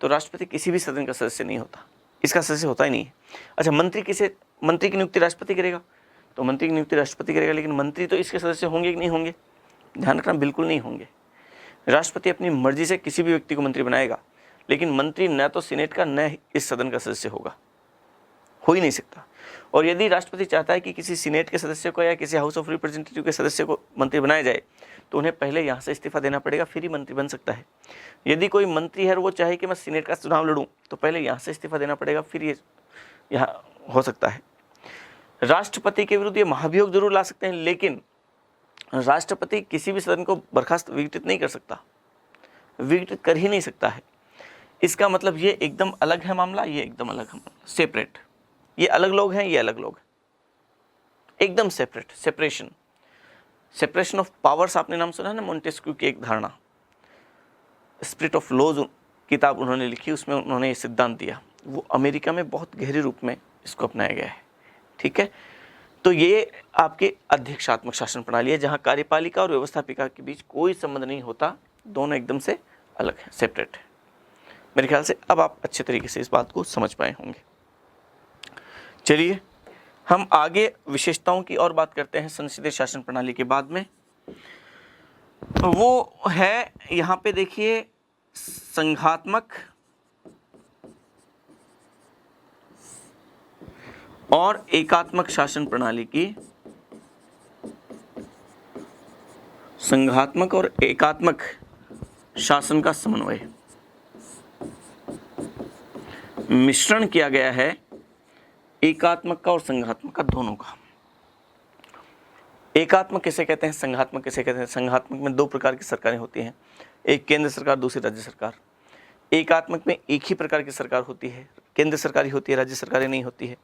तो राष्ट्रपति किसी भी सदन का सदस्य नहीं होता, इसका सदस्य होता ही नहीं है। अच्छा, मंत्री की नियुक्ति राष्ट्रपति करेगा, तो मंत्री की नियुक्ति राष्ट्रपति करेगा, लेकिन मंत्री तो इसके सदस्य होंगे कि नहीं होंगे, ध्यान रखना, बिल्कुल नहीं होंगे। राष्ट्रपति अपनी मर्जी से किसी भी व्यक्ति को मंत्री बनाएगा, लेकिन मंत्री न तो सीनेट का न इस सदन का सदस्य होगा, हो ही नहीं सकता। और यदि राष्ट्रपति चाहता है कि किसी सीनेट के सदस्य को या किसी हाउस ऑफ रिप्रेजेंटेटिव के सदस्य को मंत्री बनाया जाए, तो उन्हें पहले यहाँ से इस्तीफा देना पड़ेगा, फिर ही मंत्री बन सकता है। यदि कोई मंत्री है और वो चाहे कि मैं सीनेट का चुनाव लड़ूं, तो पहले यहाँ से इस्तीफा देना पड़ेगा, फिर ये यहाँ हो सकता है। राष्ट्रपति के विरुद्ध ये महाभियोग जरूर ला सकते हैं, लेकिन राष्ट्रपति किसी भी सदन को बर्खास्त, विघटित नहीं कर सकता, विघटित कर ही नहीं सकता है। इसका मतलब ये एकदम अलग है मामला, ये एकदम अलग है, सेपरेट। ये अलग लोग हैं, ये अलग लोग हैं, एकदम सेपरेट, सेपरेशन ऑफ पावर्स। आपने नाम सुना है ना, मोंटेस्क्यू की एक धारणा, स्पिरिट ऑफ लॉज किताब उन्होंने लिखी, उसमें उन्होंने ये सिद्धांत दिया। वो अमेरिका में बहुत गहरे रूप में इसको अपनाया गया है, ठीक है। तो ये आपके अध्यक्षात्मक शासन प्रणाली है, जहाँ कार्यपालिका और व्यवस्थापिका के बीच कोई संबंध नहीं होता, दोनों एकदम से अलग है, सेपरेट है। मेरे ख्याल से अब आप अच्छे तरीके से इस बात को समझ पाए होंगे। चलिए हम आगे विशेषताओं की और बात करते हैं संसदीय शासन प्रणाली के बाद में। वो है यहाँ पे देखिए, संघात्मक और एकात्मक शासन प्रणाली की, संघात्मक और एकात्मक शासन का समन्वय, मिश्रण किया गया है एकात्मक का और संघात्मक का, दोनों का। एकात्मक किसे कहते हैं, संघात्मक किसे कहते हैं? संघात्मक में 2 प्रकार की सरकारें होती हैं, एक केंद्र सरकार, दूसरी राज्य सरकार। एकात्मक में एक ही प्रकार की सरकार होती है, केंद्र सरकार ही होती है, राज्य सरकारें नहीं होती है।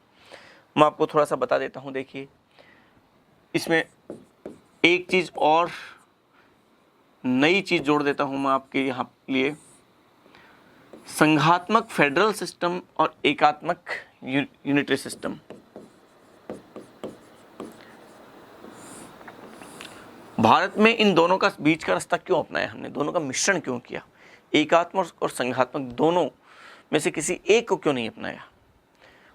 मैं आपको थोड़ा सा बता देता हूं, देखिए इसमें एक चीज और नई चीज जोड़ देता हूं मैं आपके यहाँ लिए। संघात्मक फेडरल सिस्टम और एकात्मक यूनिटरी सिस्टम। भारत में इन दोनों का बीच का रास्ता क्यों अपनाया हमने, दोनों का मिश्रण क्यों किया, एकात्मक और संघात्मक दोनों में से किसी एक को क्यों नहीं अपनाया,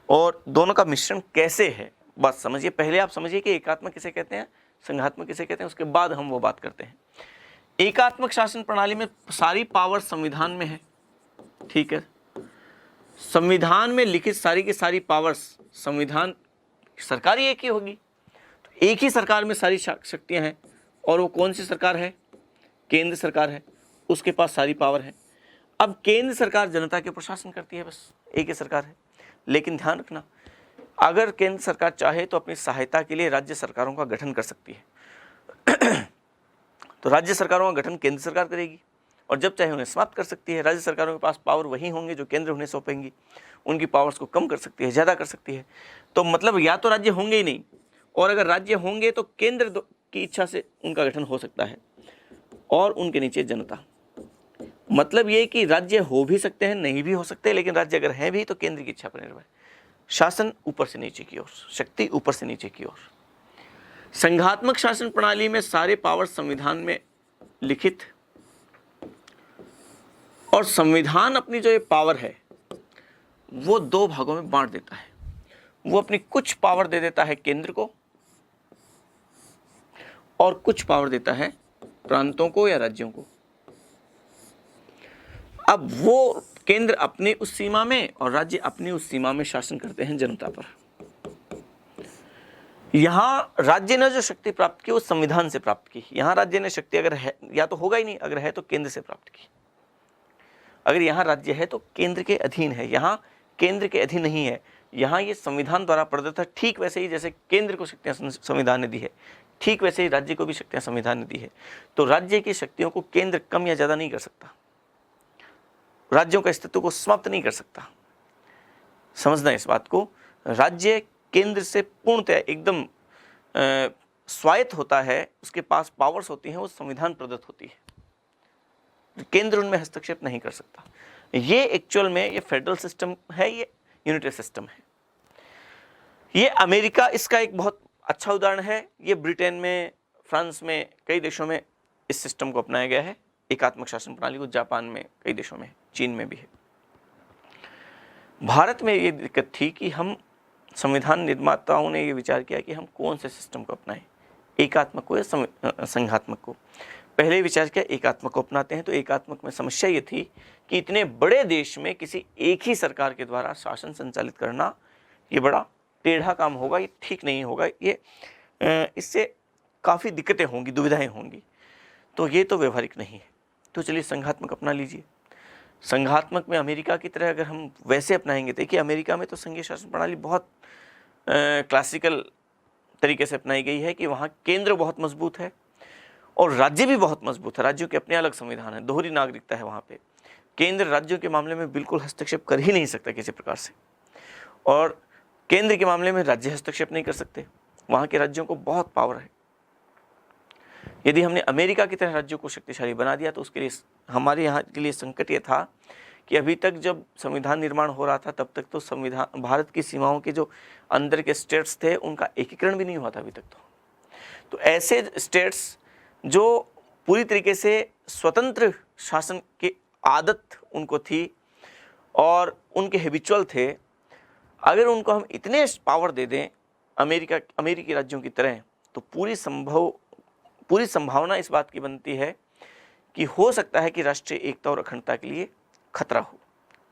और दोनों का मिश्रण कैसे है, बस समझिए। पहले आप समझिए कि एकात्मक किसे कहते हैं, संघात्मक किसे कहते हैं, उसके बाद हम वो बात करते हैं। एकात्मक शासन प्रणाली में सारी पावर संविधान में है, ठीक है। संविधान में लिखित सारी की सारी पावर्स, संविधान, सरकार ही एक ही होगी, तो एक ही सरकार में सारी शक्तियां हैं, और वो कौन सी सरकार है, केंद्र सरकार है, उसके पास सारी पावर है। अब केंद्र सरकार जनता के प्रशासन करती है, बस एक ही सरकार है। लेकिन ध्यान रखना, अगर केंद्र सरकार चाहे तो अपनी सहायता के लिए राज्य सरकारों का गठन कर सकती है तो राज्य सरकारों का गठन केंद्र सरकार करेगी, और जब चाहे उन्हें समाप्त कर सकती है। राज्य सरकारों के पास पावर वही होंगे जो केंद्र उन्हें सौंपेंगी, उनकी पावर्स को कम कर सकती है, ज़्यादा कर सकती है। तो मतलब या तो राज्य होंगे ही नहीं, और अगर राज्य होंगे तो केंद्र की इच्छा से उनका गठन हो सकता है, और उनके नीचे जनता। मतलब ये कि राज्य हो भी सकते हैं, नहीं भी हो सकते, लेकिन राज्य अगर हैं भी तो केंद्र की इच्छा पर निर्भर है। शासन ऊपर से नीचे की ओर, शक्ति ऊपर से नीचे की ओर। संघात्मक शासन प्रणाली में सारे पावर संविधान में लिखित, और संविधान अपनी जो ये पावर है वो दो भागों में बांट देता है। वो अपनी कुछ पावर दे देता है केंद्र को और कुछ पावर देता है प्रांतों को या राज्यों को। अब वो केंद्र अपनी उस सीमा में और राज्य अपनी उस सीमा में शासन करते हैं जनता पर। यहां राज्य ने जो शक्ति प्राप्त की वो संविधान से प्राप्त की। यहां राज्य ने शक्ति अगर है, या तो होगा ही नहीं, अगर है तो केंद्र से प्राप्त की। अगर यहां राज्य है तो केंद्र के अधीन है, यहां केंद्र के अधीन नहीं है। यहां ये संविधान द्वारा प्रदत्त है। ठीक वैसे ही जैसे केंद्र को शक्तियां संविधान ने दी है, ठीक वैसे ही राज्य को भी शक्तियां संविधान ने दी है। तो राज्य की शक्तियों को केंद्र कम या ज्यादा नहीं कर सकता, राज्यों के अस्तित्व को समाप्त नहीं कर सकता। समझना इस बात को। राज्य केंद्र से पूर्णतः एकदम स्वायत्त होता है, उसके पास पावर्स होती हैं, वो संविधान प्रदत्त होती है, केंद्र उनमें हस्तक्षेप नहीं कर सकता। ये एक्चुअल में ये फेडरल सिस्टम है, ये यूनिटरी सिस्टम है। ये अमेरिका इसका एक बहुत अच्छा उदाहरण है। ये ब्रिटेन में, फ्रांस में, कई देशों में इस सिस्टम को अपनाया गया है, एकात्मक शासन प्रणाली को। जापान में, कई देशों में, चीन में भी है। भारत में ये दिक्कत थी कि हम संविधान निर्माताओं ने ये विचार किया कि हम कौन से सिस्टम को अपनाएं, एकात्मक को या संघात्मक को। पहले विचार किया एकात्मक को अपनाते हैं। तो एकात्मक में समस्या ये थी कि इतने बड़े देश में किसी एक ही सरकार के द्वारा शासन संचालित करना ये बड़ा टेढ़ा काम होगा, ये ठीक नहीं होगा, ये इससे काफ़ी दिक्कतें होंगी, दुविधाएं होंगी। तो ये तो व्यवहारिक नहीं है। तो चलिए संघात्मक अपना लीजिए। संघात्मक में अमेरिका की तरह अगर हम वैसे अपनाएंगे, देखिए अमेरिका में तो संघीय शासन प्रणाली बहुत क्लासिकल तरीके से अपनाई गई है कि वहाँ केंद्र बहुत मजबूत है और राज्य भी बहुत मजबूत है। राज्यों के अपने अलग संविधान है, दोहरी नागरिकता है वहाँ पे। केंद्र राज्यों के मामले में बिल्कुल हस्तक्षेप कर ही नहीं सकता किसी प्रकार से, और केंद्र के मामले में राज्य हस्तक्षेप नहीं कर सकते। वहाँ के राज्यों को बहुत पावर है। यदि हमने अमेरिका की तरह राज्यों को शक्तिशाली बना दिया तो उसके लिए हमारे यहाँ के लिए संकट ये था कि अभी तक जब संविधान निर्माण हो रहा था तब तक तो संविधान, भारत की सीमाओं के जो अंदर के स्टेट्स थे उनका एकीकरण भी नहीं हुआ था अभी तक। तो ऐसे स्टेट्स जो पूरी तरीके से स्वतंत्र शासन की आदत उनको थी और उनके हैबिचुअल थे, अगर उनको हम इतने पावर दे दें अमेरिकी राज्यों की तरह, तो पूरी संभावना इस बात की बनती है कि हो सकता है कि राष्ट्रीय एकता और अखंडता के लिए खतरा हो।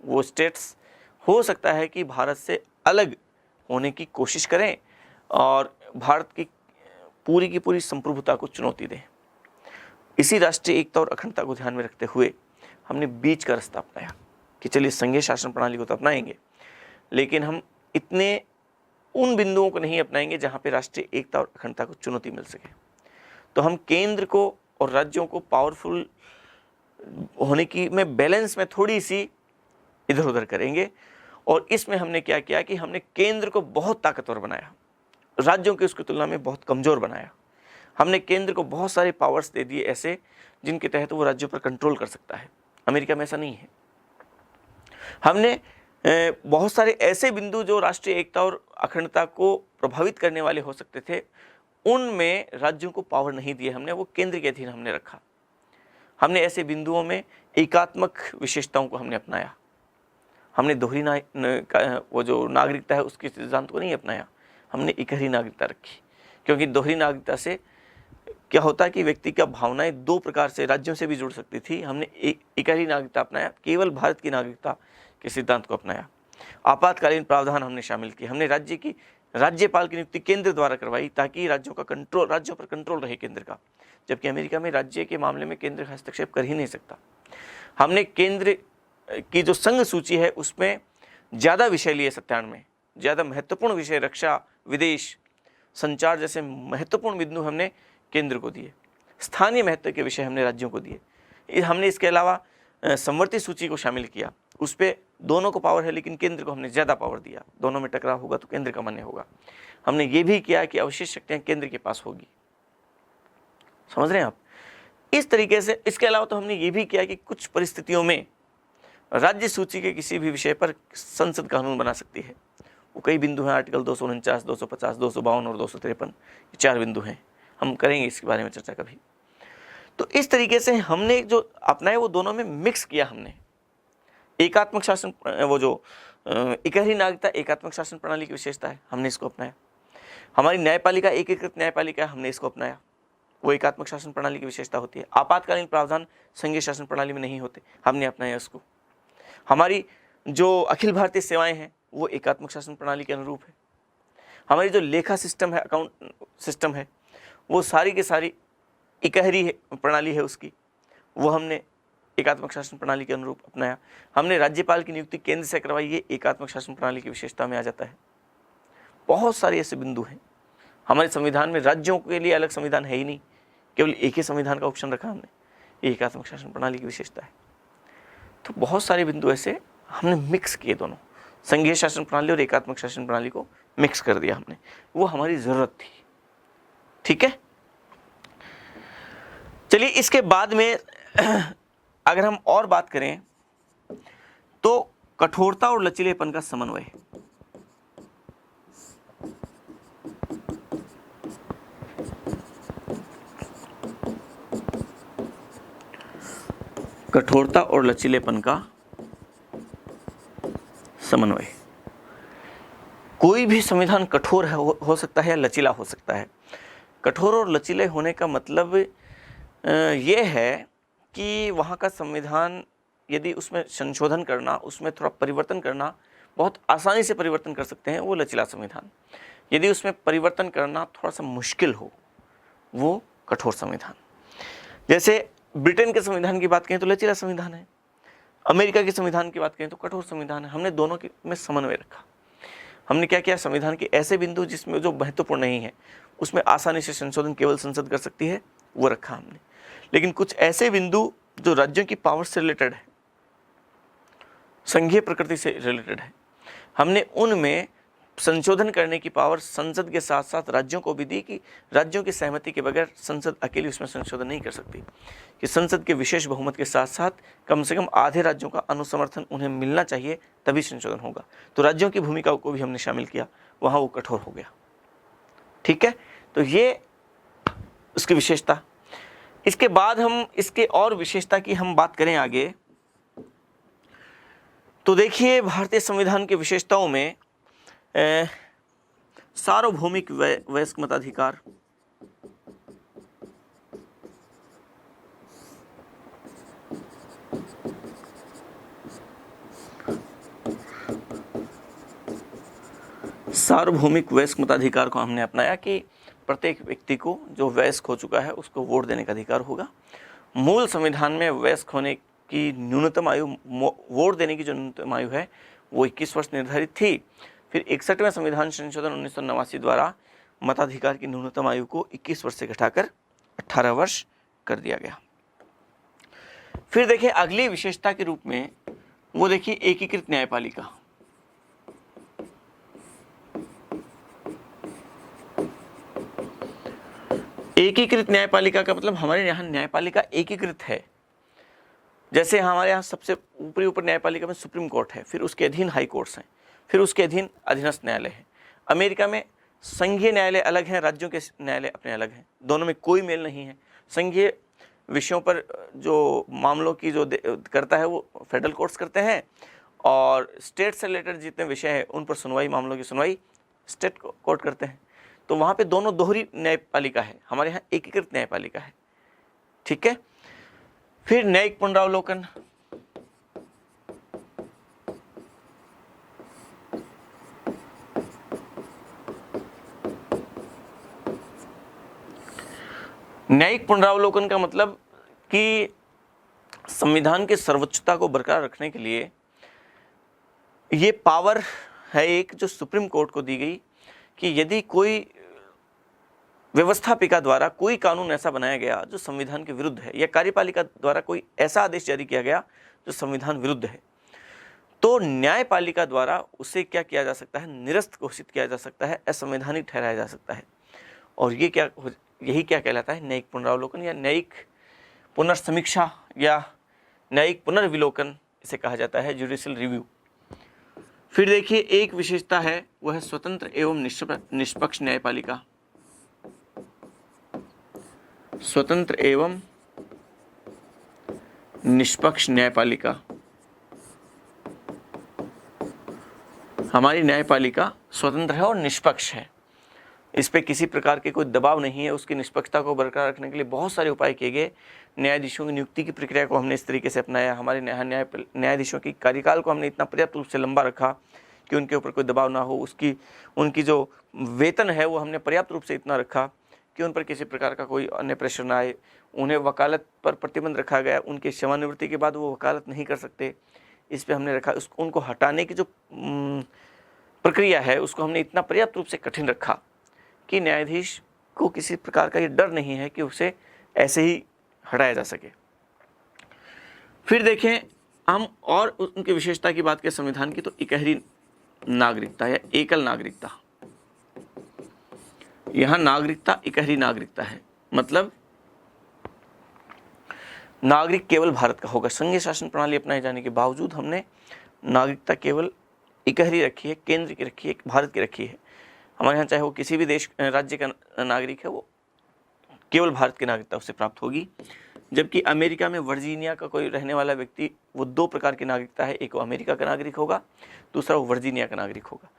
वो स्टेट्स हो सकता है कि भारत से अलग होने की कोशिश करें और भारत की पूरी संप्रभुता को चुनौती दें। इसी राष्ट्रीय एकता और अखंडता को ध्यान में रखते हुए हमने बीच का रास्ता अपनाया कि चलिए संघीय शासन प्रणाली को तो अपनाएंगे, लेकिन हम इतने उन बिंदुओं को नहीं अपनाएंगे जहां पे राष्ट्रीय एकता और अखंडता को चुनौती मिल सके। तो हम केंद्र को और राज्यों को पावरफुल होने की में बैलेंस में थोड़ी सी इधर उधर करेंगे। और इसमें हमने क्या किया कि हमने केंद्र को बहुत ताकतवर बनाया, राज्यों की उसकी तुलना में बहुत कमजोर बनाया। हमने केंद्र को बहुत सारे पावर्स दे दिए ऐसे जिनके तहत वो राज्यों पर कंट्रोल कर सकता है। अमेरिका में ऐसा नहीं है। हमने बहुत सारे ऐसे बिंदु जो राष्ट्रीय एकता और अखंडता को प्रभावित करने वाले हो सकते थे, उनमें राज्यों को पावर नहीं दिए हमने, वो केंद्र के अधीन हमने रखा। हमने ऐसे बिंदुओं में एकात्मक विशेषताओं को हमने अपनाया। हमने दोहरी वो जो नागरिकता है उसके सिद्धांत को नहीं अपनाया, हमने इकहरी नागरिकता रखी। क्योंकि दोहरी नागरिकता से क्या होता है कि व्यक्ति की भावनाएं दो प्रकार से राज्यों से भी जुड़ सकती थी। हमने इकहरी नागरिकता अपनाया, केवल भारत की नागरिकता के सिद्धांत को अपनाया। आपातकालीन प्रावधान हमने शामिल किए। हमने राज्यपाल की नियुक्ति केंद्र द्वारा करवाई ताकि राज्यों पर कंट्रोल रहे केंद्र का, जबकि अमेरिका में राज्य के मामले में केंद्र हस्तक्षेप कर ही नहीं सकता। हमने केंद्र की जो संघ सूची है उसमें ज़्यादा विषय लिए 97 में, ज़्यादा महत्वपूर्ण विषय रक्षा, विदेश, संचार जैसे महत्वपूर्ण बिंदु हमने केंद्र को दिए। स्थानीय महत्व के विषय हमने राज्यों को दिए। हमने इसके अलावा संवर्ती सूची को शामिल किया, उस पर दोनों को पावर है लेकिन केंद्र को हमने ज़्यादा पावर दिया। दोनों में टकराव होगा तो केंद्र का मान्य होगा। हमने ये भी किया कि अवशिष्ट शक्तियाँ केंद्र के पास होगी। समझ रहे हैं आप? इस तरीके से इसके अलावा तो हमने ये भी किया कि कुछ परिस्थितियों में राज्य सूची के किसी भी विषय पर संसद कानून बना सकती है। वो कई बिंदु हैं, आर्टिकल 249, 250, 252 और 253, ये 4 बिंदु हैं। हम करेंगे इसके बारे में चर्चा कभी। तो इस तरीके से हमने जो अपनाए वो दोनों में मिक्स किया हमने। एकात्मक शासन, वो जो इकहरी नागरिकता एकात्मक शासन प्रणाली की विशेषता है, हमने इसको अपनाया। हमारी न्यायपालिका एकीकृत न्यायपालिका है, हमने इसको अपनाया, वो एकात्मक शासन प्रणाली की विशेषता होती है। आपातकालीन प्रावधान संघीय शासन प्रणाली में नहीं होते, हमने अपनाया उसको। हमारी जो अखिल भारतीय सेवाएं हैं वो एकात्मक शासन प्रणाली के अनुरूप है। हमारी जो लेखा सिस्टम है, अकाउंट सिस्टम है, वो सारी की सारी इकहरी प्रणाली है उसकी, वो हमने एकात्मक शासन प्रणाली के अनुरूप अपनाया। हमने राज्यपाल की नियुक्ति केंद्र से करवाई, ये एकात्मक शासन प्रणाली की विशेषता में आ जाता है। बहुत सारे ऐसे बिंदु हैं। हमारे संविधान में राज्यों के लिए अलग संविधान है ही नहीं, केवल एक ही संविधान का ऑप्शन रखा हमने, ये एकात्मक शासन प्रणाली की विशेषता है। तो बहुत सारे बिंदु ऐसे हमने मिक्स किए, दोनों संघीय शासन प्रणाली और एकात्मक शासन प्रणाली को मिक्स कर दिया हमने, वो हमारी जरूरत थी। ठीक है, चलिए इसके बाद में अगर हम और बात करें तो कठोरता और लचीलेपन का समन्वय। कठोरता और लचीलेपन का समन्वय। कोई भी संविधान कठोर हो सकता है या लचीला हो सकता है। कठोर और लचीले होने का मतलब ये है कि वहाँ का संविधान यदि उसमें संशोधन करना, उसमें थोड़ा परिवर्तन करना, बहुत आसानी से परिवर्तन कर सकते हैं, वो लचीला संविधान। यदि उसमें परिवर्तन करना थोड़ा सा मुश्किल हो, वो कठोर संविधान। जैसे ब्रिटेन के संविधान की बात करें तो लचीला संविधान है, अमेरिका के संविधान की बात करें तो कठोर संविधान है। हमने दोनों में समन्वय रखा। हमने क्या किया, संविधान के ऐसे बिंदु जिसमें जो महत्वपूर्ण नहीं है, उसमें आसानी से संशोधन केवल संसद कर सकती है, वो रखा हमने। लेकिन कुछ ऐसे बिंदु जो राज्यों की पावर से रिलेटेड है, संघीय प्रकृति से रिलेटेड है, हमने उनमें संशोधन करने की पावर संसद के साथ साथ राज्यों को भी दी कि राज्यों की सहमति के बगैर संसद अकेली उसमें संशोधन नहीं कर सकती, कि संसद के विशेष बहुमत के साथ साथ कम से कम आधे राज्यों का अनुसमर्थन उन्हें मिलना चाहिए, तभी संशोधन होगा। तो राज्यों की भूमिका को भी हमने शामिल किया, वहाँ वो कठोर हो गया। ठीक है, तो ये उसकी विशेषता। इसके बाद हम इसके और विशेषता की हम बात करें आगे, तो देखिए भारतीय संविधान की विशेषताओं में सार्वभौमिक वयस्क मताधिकार, सार्वभौमिक वयस्क मताधिकार को हमने अपनाया कि प्रत्येक व्यक्ति को जो वयस्क हो चुका है उसको वोट देने का अधिकार होगा। मूल संविधान में वयस्क होने की न्यूनतम आयु, वोट देने की जो न्यूनतम आयु है वो 21 वर्ष निर्धारित थी। फिर 61वें संविधान संशोधन 1989 द्वारा मताधिकार की न्यूनतम आयु को 21 वर्ष से घटाकर 18 वर्ष कर दिया गया। फिर देखिए अगली विशेषता के रूप में वो देखिए एकीकृत न्यायपालिका। एकीकृत न्यायपालिका का मतलब हमारे यहाँ न्यायपालिका एकीकृत है। जैसे हमारे यहाँ सबसे ऊपर न्यायपालिका में सुप्रीम कोर्ट है, फिर उसके अधीन हाई कोर्ट्स हैं, फिर उसके अधीन अधीनस्थ न्यायालय है। अमेरिका में संघीय न्यायालय अलग हैं, राज्यों के न्यायालय अपने अलग हैं, दोनों में कोई मेल नहीं है। संघीय विषयों पर जो मामलों की जो करता है वो फेडरल कोर्ट्स करते हैं, और स्टेट से रिलेटेड जितने विषय हैं उन पर सुनवाई, मामलों की सुनवाई स्टेट कोर्ट करते हैं। तो वहाँ पे दोनों दोहरी न्यायपालिका है, हमारे यहाँ एकीकृत न्यायपालिका है। ठीक है, फिर न्यायिक पुनरावलोकन। न्यायिक पुनरावलोकन का मतलब कि संविधान की सर्वोच्चता को बरकरार रखने के लिए ये पावर है एक जो सुप्रीम कोर्ट को दी गई कि यदि कोई व्यवस्थापिका द्वारा कोई कानून ऐसा बनाया गया जो संविधान के विरुद्ध है, या कार्यपालिका द्वारा कोई ऐसा आदेश जारी किया गया जो संविधान विरुद्ध है, तो न्यायपालिका द्वारा उसे क्या किया जा सकता है, निरस्त घोषित किया जा सकता है, असंवैधानिक ठहराया जा सकता है। और ये यही क्या कहलाता है, न्यायिक पुनरावलोकन या न्यायिक पुनर्समीक्षा या न्यायिक पुनर्विलोकन इसे कहा जाता है, जुडिशियल रिव्यू। फिर देखिए एक विशेषता है वह है स्वतंत्र एवं निष्पक्ष न्यायपालिका। स्वतंत्र एवं निष्पक्ष न्यायपालिका, हमारी न्यायपालिका स्वतंत्र है और निष्पक्ष है। इस पे किसी प्रकार के कोई दबाव नहीं है। उसकी निष्पक्षता को बरकरार रखने के लिए बहुत सारे उपाय किए गए। न्यायाधीशों की नियुक्ति की प्रक्रिया को हमने इस तरीके से अपनाया। हमारे न्यायाधीशों की कार्यकाल को हमने इतना पर्याप्त रूप से लंबा रखा कि उनके ऊपर कोई दबाव ना हो। उनकी जो वेतन है वो हमने पर्याप्त रूप से इतना रखा कि उन पर किसी प्रकार का कोई अन्य प्रेशर ना आए। उन्हें वकालत पर प्रतिबंध रखा गया। उनकी सेवानिवृत्ति के बाद वो वकालत नहीं कर सकते, इस पर हमने रखा। उनको हटाने की जो प्रक्रिया है उसको हमने इतना पर्याप्त रूप से कठिन रखा कि न्यायाधीश को किसी प्रकार का ये डर नहीं है कि उसे ऐसे ही हटाया जा सके। फिर देखें हम और उनकी विशेषता की बात करें संविधान की, तो इकहरी नागरिकता या एकल नागरिकता। यहां नागरिकता इकहरी नागरिकता है, मतलब नागरिक केवल भारत का होगा। संघीय शासन प्रणाली अपनाए जाने के बावजूद हमने नागरिकता केवल इकहरी रखी है, केंद्र की रखी है, भारत की रखी है। हमारे यहाँ चाहे वो किसी भी देश राज्य का नागरिक है, वो केवल भारत की नागरिकता उसे प्राप्त होगी। जबकि अमेरिका में वर्जीनिया का कोई रहने वाला व्यक्ति, वो दो प्रकार की नागरिकता है, एक वो अमेरिका का नागरिक होगा, दूसरा वो वर्जीनिया का नागरिक होगा।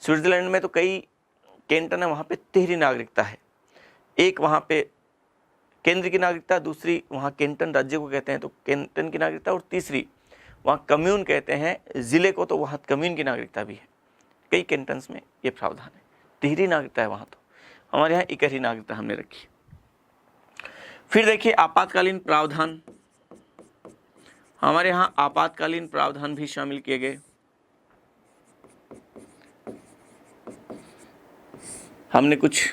स्विट्जरलैंड में तो कई कैंटन है, वहाँ पे तिहरी नागरिकता है। एक वहाँ पे केंद्र की नागरिकता, दूसरी वहाँ कैंटन राज्य को कहते हैं तो कैंटन की नागरिकता, और तीसरी वहाँ कम्यून कहते हैं जिले को, तो वहाँ कम्यून की नागरिकता भी है। कई कैंटन्स में ये प्रावधान है, तिहरी नागरिकता है वहाँ। तो हमारे यहाँ इकहरी नागरिकता हमने रखी। फिर देखिए आपातकालीन प्रावधान, हमारे यहाँ आपातकालीन प्रावधान भी शामिल किए गए। हमने कुछ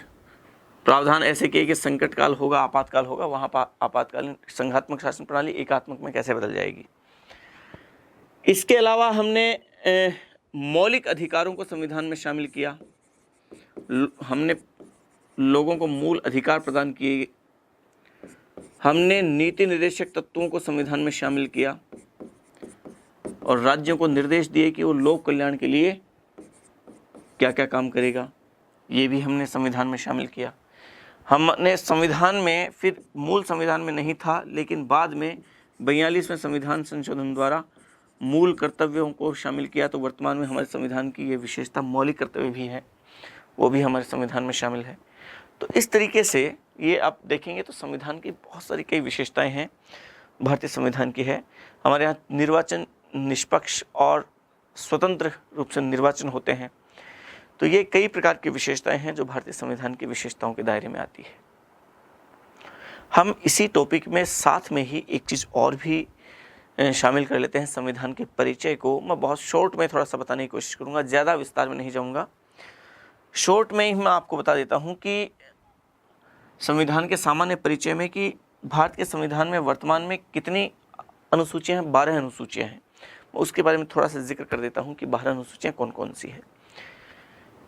प्रावधान ऐसे किए कि संकट काल होगा, आपातकाल होगा, वहाँ पर आपातकालीन संघात्मक शासन प्रणाली एकात्मक में कैसे बदल जाएगी। इसके अलावा हमने मौलिक अधिकारों को संविधान में शामिल किया। हमने लोगों को मूल अधिकार प्रदान किए। हमने नीति निर्देशक तत्वों को संविधान में शामिल किया और राज्यों को निर्देश दिए कि वो लोक कल्याण के लिए क्या क्या काम करेगा, ये भी हमने संविधान में शामिल किया। हमने संविधान में, फिर मूल संविधान में नहीं था, लेकिन बाद में 42वें संविधान संशोधन द्वारा मूल कर्तव्यों को शामिल किया। तो वर्तमान में हमारे संविधान की ये विशेषता मौलिक कर्तव्य भी है, वो भी हमारे संविधान में शामिल है। तो इस तरीके से ये आप देखेंगे तो संविधान की बहुत सारी कई विशेषताएं हैं, भारतीय संविधान की है। हमारे यहाँ निर्वाचन निष्पक्ष और स्वतंत्र रूप से निर्वाचन होते हैं। तो ये कई प्रकार की विशेषताएं हैं जो भारतीय संविधान की विशेषताओं के दायरे में आती है। हम इसी टॉपिक में साथ में ही एक चीज़ और भी शामिल कर लेते हैं, संविधान के परिचय को। मैं बहुत शॉर्ट में थोड़ा सा बताने की कोशिश करूँगा, ज़्यादा विस्तार में नहीं जाऊँगा। शॉर्ट में ही मैं आपको बता देता हूँ कि संविधान के सामान्य परिचय में कि भारत के संविधान में वर्तमान में कितनी अनुसूचियाँ हैं, 12 अनुसूचियाँ हैं। उसके बारे में थोड़ा सा जिक्र कर देता हूँ कि 12 अनुसूचियाँ कौन कौन सी है।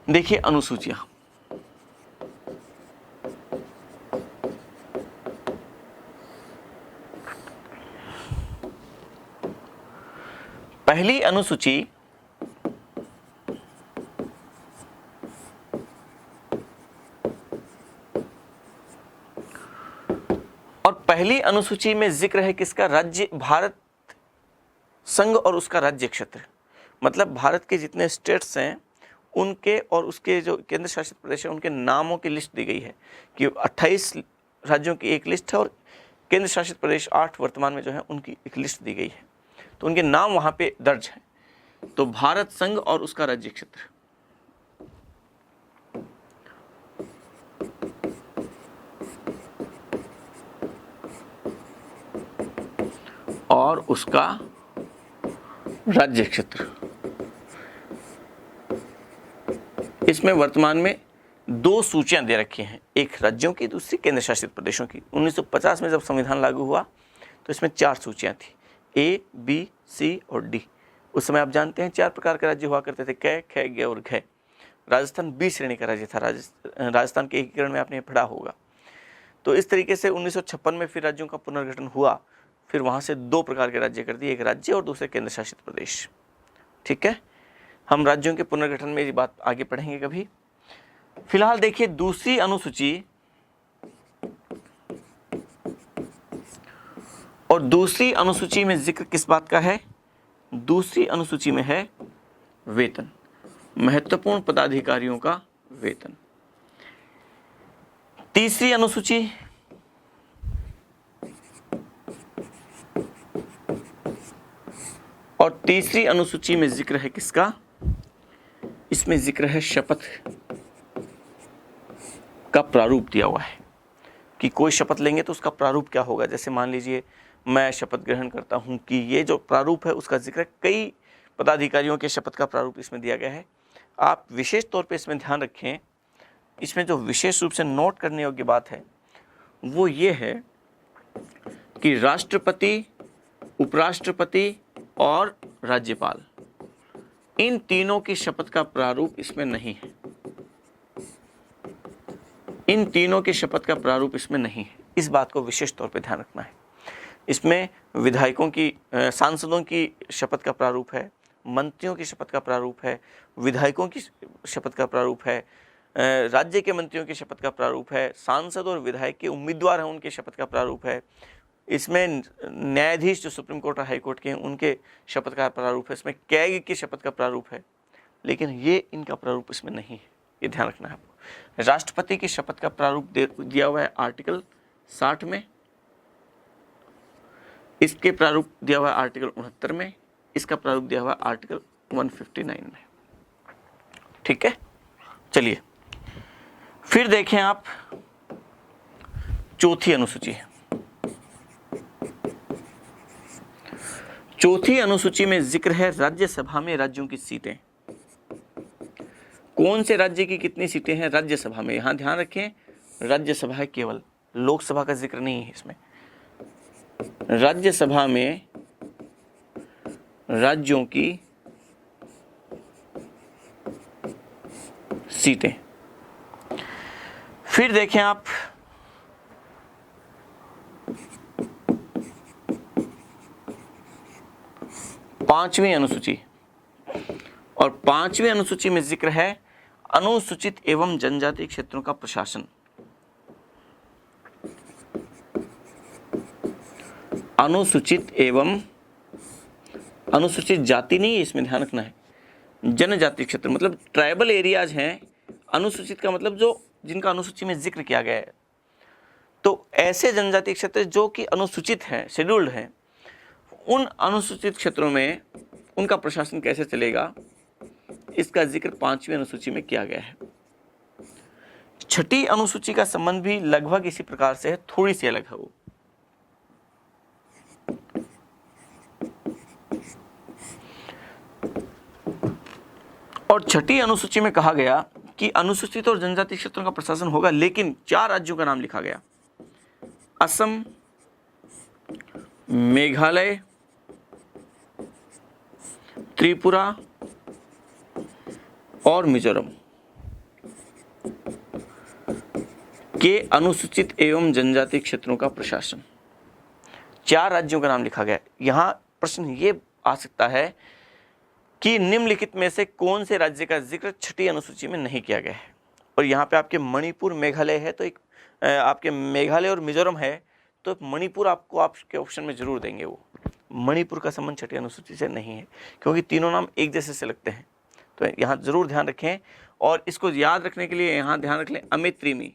देखिए अनुसूचियाँ, पहली अनुसूची और पहली अनुसूची में जिक्र है किसका, राज्य, भारत संघ और उसका राज्य क्षेत्र। मतलब भारत के जितने स्टेट्स हैं उनके और उसके जो केंद्र शासित प्रदेश है उनके नामों की लिस्ट दी गई है कि 28 राज्यों की एक लिस्ट है और केंद्र शासित प्रदेश 8 वर्तमान में जो है उनकी एक लिस्ट दी गई है। तो उनके नाम वहाँ पे दर्ज हैं। तो भारत संघ और उसका राज्य क्षेत्र, और उसका राज्य क्षेत्र, इसमें वर्तमान में 2 सूचियां दे रखी हैं, एक राज्यों की, दूसरी केंद्र शासित प्रदेशों की। 1950 में जब संविधान लागू हुआ तो इसमें 4 सूचियां थी, A, B, C और D। उस समय आप जानते हैं 4 प्रकार के राज्य हुआ करते थे, क, ख, ग और घ। राजस्थान B श्रेणी का राज्य था। राजस्थान के एकीकरण में आपने पढ़ा होगा। तो इस तरीके से 1956 में फिर राज्यों का पुनर्गठन हुआ। फिर वहाँ से 2 प्रकार के राज्य कर दिए, एक राज्य और दूसरे केंद्र शासित प्रदेश। ठीक है, हम राज्यों के पुनर्गठन में ये बात आगे पढ़ेंगे कभी। फिलहाल देखिए दूसरी अनुसूची, और दूसरी अनुसूची में जिक्र किस बात का है? दूसरी अनुसूची में है वेतन, महत्वपूर्ण पदाधिकारियों का वेतन। तीसरी अनुसूची और तीसरी अनुसूची में जिक्र है किसका? इसमें जिक्र है शपथ का प्रारूप दिया हुआ है कि कोई शपथ लेंगे तो उसका प्रारूप क्या होगा। जैसे मान लीजिए मैं शपथ ग्रहण करता हूं कि ये जो प्रारूप है उसका जिक्र कई पदाधिकारियों के शपथ का प्रारूप इसमें दिया गया है। आप विशेष तौर पे इसमें ध्यान रखें, इसमें जो विशेष रूप से नोट करने योग्य बात है वो ये है कि राष्ट्रपति, उपराष्ट्रपति और राज्यपाल, इन तीनों की शपथ का प्रारूप इसमें नहीं है। इन तीनों की शपथ का प्रारूप इसमें नहीं है, इस बात को विशेष तौर पे ध्यान रखना है। इसमें विधायकों की, सांसदों की शपथ का प्रारूप है, मंत्रियों की शपथ का प्रारूप है, विधायकों की शपथ का प्रारूप है, राज्य के मंत्रियों की शपथ का प्रारूप है, सांसद और विधायक के उम्मीदवार हैं उनके शपथ का प्रारूप है। इसमें न्यायाधीश जो सुप्रीम कोर्ट और हाई कोर्ट के हैं उनके शपथ का प्रारूप है, इसमें कैग की शपथ का प्रारूप है, लेकिन ये इनका प्रारूप इसमें नहीं है, ये ध्यान रखना है आपको। राष्ट्रपति की शपथ का प्रारूप दिया हुआ है आर्टिकल 60 में, इसके प्रारूप दिया हुआ है आर्टिकल 69 में, इसका प्रारूप दिया हुआ है आर्टिकल 159 में। ठीक है, चलिए फिर देखें आप चौथी अनुसूची। चौथी अनुसूची में जिक्र है राज्यसभा में राज्यों की सीटें। कौन से राज्य की कितनी सीटें हैं राज्यसभा में? यहां ध्यान रखें, राज्यसभा है केवल, लोकसभा का जिक्र नहीं है इसमें। राज्यसभा में राज्यों की सीटें। फिर देखें आप पांचवी अनुसूची, और पांचवी अनुसूची में जिक्र है अनुसूचित एवं जनजातीय क्षेत्रों का प्रशासन। अनुसूचित एवं, अनुसूचित जाति नहीं है इसमें, ध्यान रखना है, जनजातीय क्षेत्र मतलब ट्राइबल एरियाज हैं। अनुसूचित का मतलब जो जिनका अनुसूची में जिक्र किया गया है। तो ऐसे जनजातीय क्षेत्र जो कि अनुसूचित हैं, शेड्यूल्ड हैं, उन अनुसूचित क्षेत्रों में उनका प्रशासन कैसे चलेगा, इसका जिक्र पांचवी अनुसूची में किया गया है। छठी अनुसूची का संबंध भी लगभग इसी प्रकार से है, थोड़ी सी अलग है वो। और छठी अनुसूची में कहा गया कि अनुसूचित और जनजातीय क्षेत्रों का प्रशासन होगा, लेकिन 4 राज्यों का नाम लिखा गया, असम, मेघालय, त्रिपुरा और मिजोरम के अनुसूचित एवं जनजातीय क्षेत्रों का प्रशासन। 4 राज्यों का नाम लिखा गया। यहां प्रश्न ये आ सकता है कि निम्नलिखित में से कौन से राज्य का जिक्र छठी अनुसूची में नहीं किया गया है। और यहाँ पे आपके मणिपुर, मेघालय है, तो एक आपके मेघालय और मिजोरम है, तो मणिपुर आपको आपके ऑप्शन में जरूर देंगे। वो मणिपुर का संबंध छठी अनुसूची से नहीं है, क्योंकि तीनों नाम एक जैसे से लगते हैं, तो यहाँ जरूर ध्यान रखें। और इसको याद रखने के लिए यहाँ ध्यान रख लें अमेत्रिमी,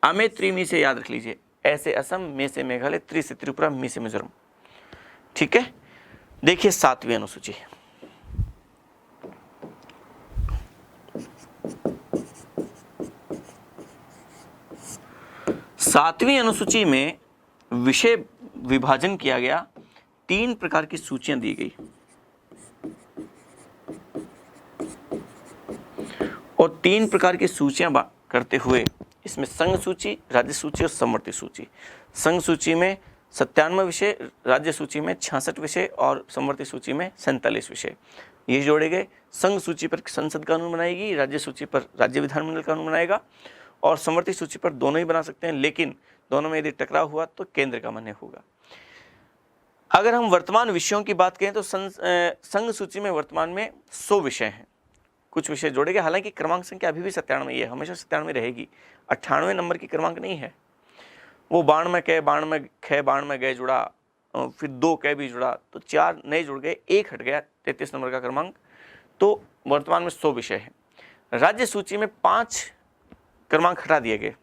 अमेत्रिमी से याद रख लीजिए, ऐसे असम, में से मेघालय, त्रि से त्रिपुरा, मी से मिजोरम। ठीक है, देखिए 7वीं अनुसूची। सातवीं अनुसूची में विषय विभाजन किया गया, 3 प्रकार की सूचियां दी गई और 3 प्रकार की सूचियां करते हुए इसमें संघ सूची, राज्य सूची और समवर्ती सूची। संघ सूची में 97 विषय, राज्य सूची में 66 विषय और समवर्ती सूची में 47 विषय ये जोड़े गए। संघ सूची पर संसद कानून बनाएगी, राज्य सूची पर राज्य विधानमंडल कानून बनाएगा और समवर्ती सूची पर दोनों ही बना सकते हैं, लेकिन दोनों में यदि टकराव हुआ तो केंद्र का मान्य होगा। अगर हम वर्तमान विषयों की बात करें तो संघ सूची में वर्तमान में 100 विषय हैं। कुछ विषय जोड़े गए, हालांकि क्रमांक संख्या अभी भी 97 ही है, हमेशा 97 रहेगी। 98 नंबर की क्रमांक नहीं है। वो 92 क 92 ख 92 गए जुड़ा, फिर 2 क भी जुड़ा, तो 4 नए जुड़ गए, 1 हट गया, 33 नंबर का क्रमांक। तो वर्तमान में 100 विषय हैं। राज्य सूची में 5 क्रमांक हटा दिए गए,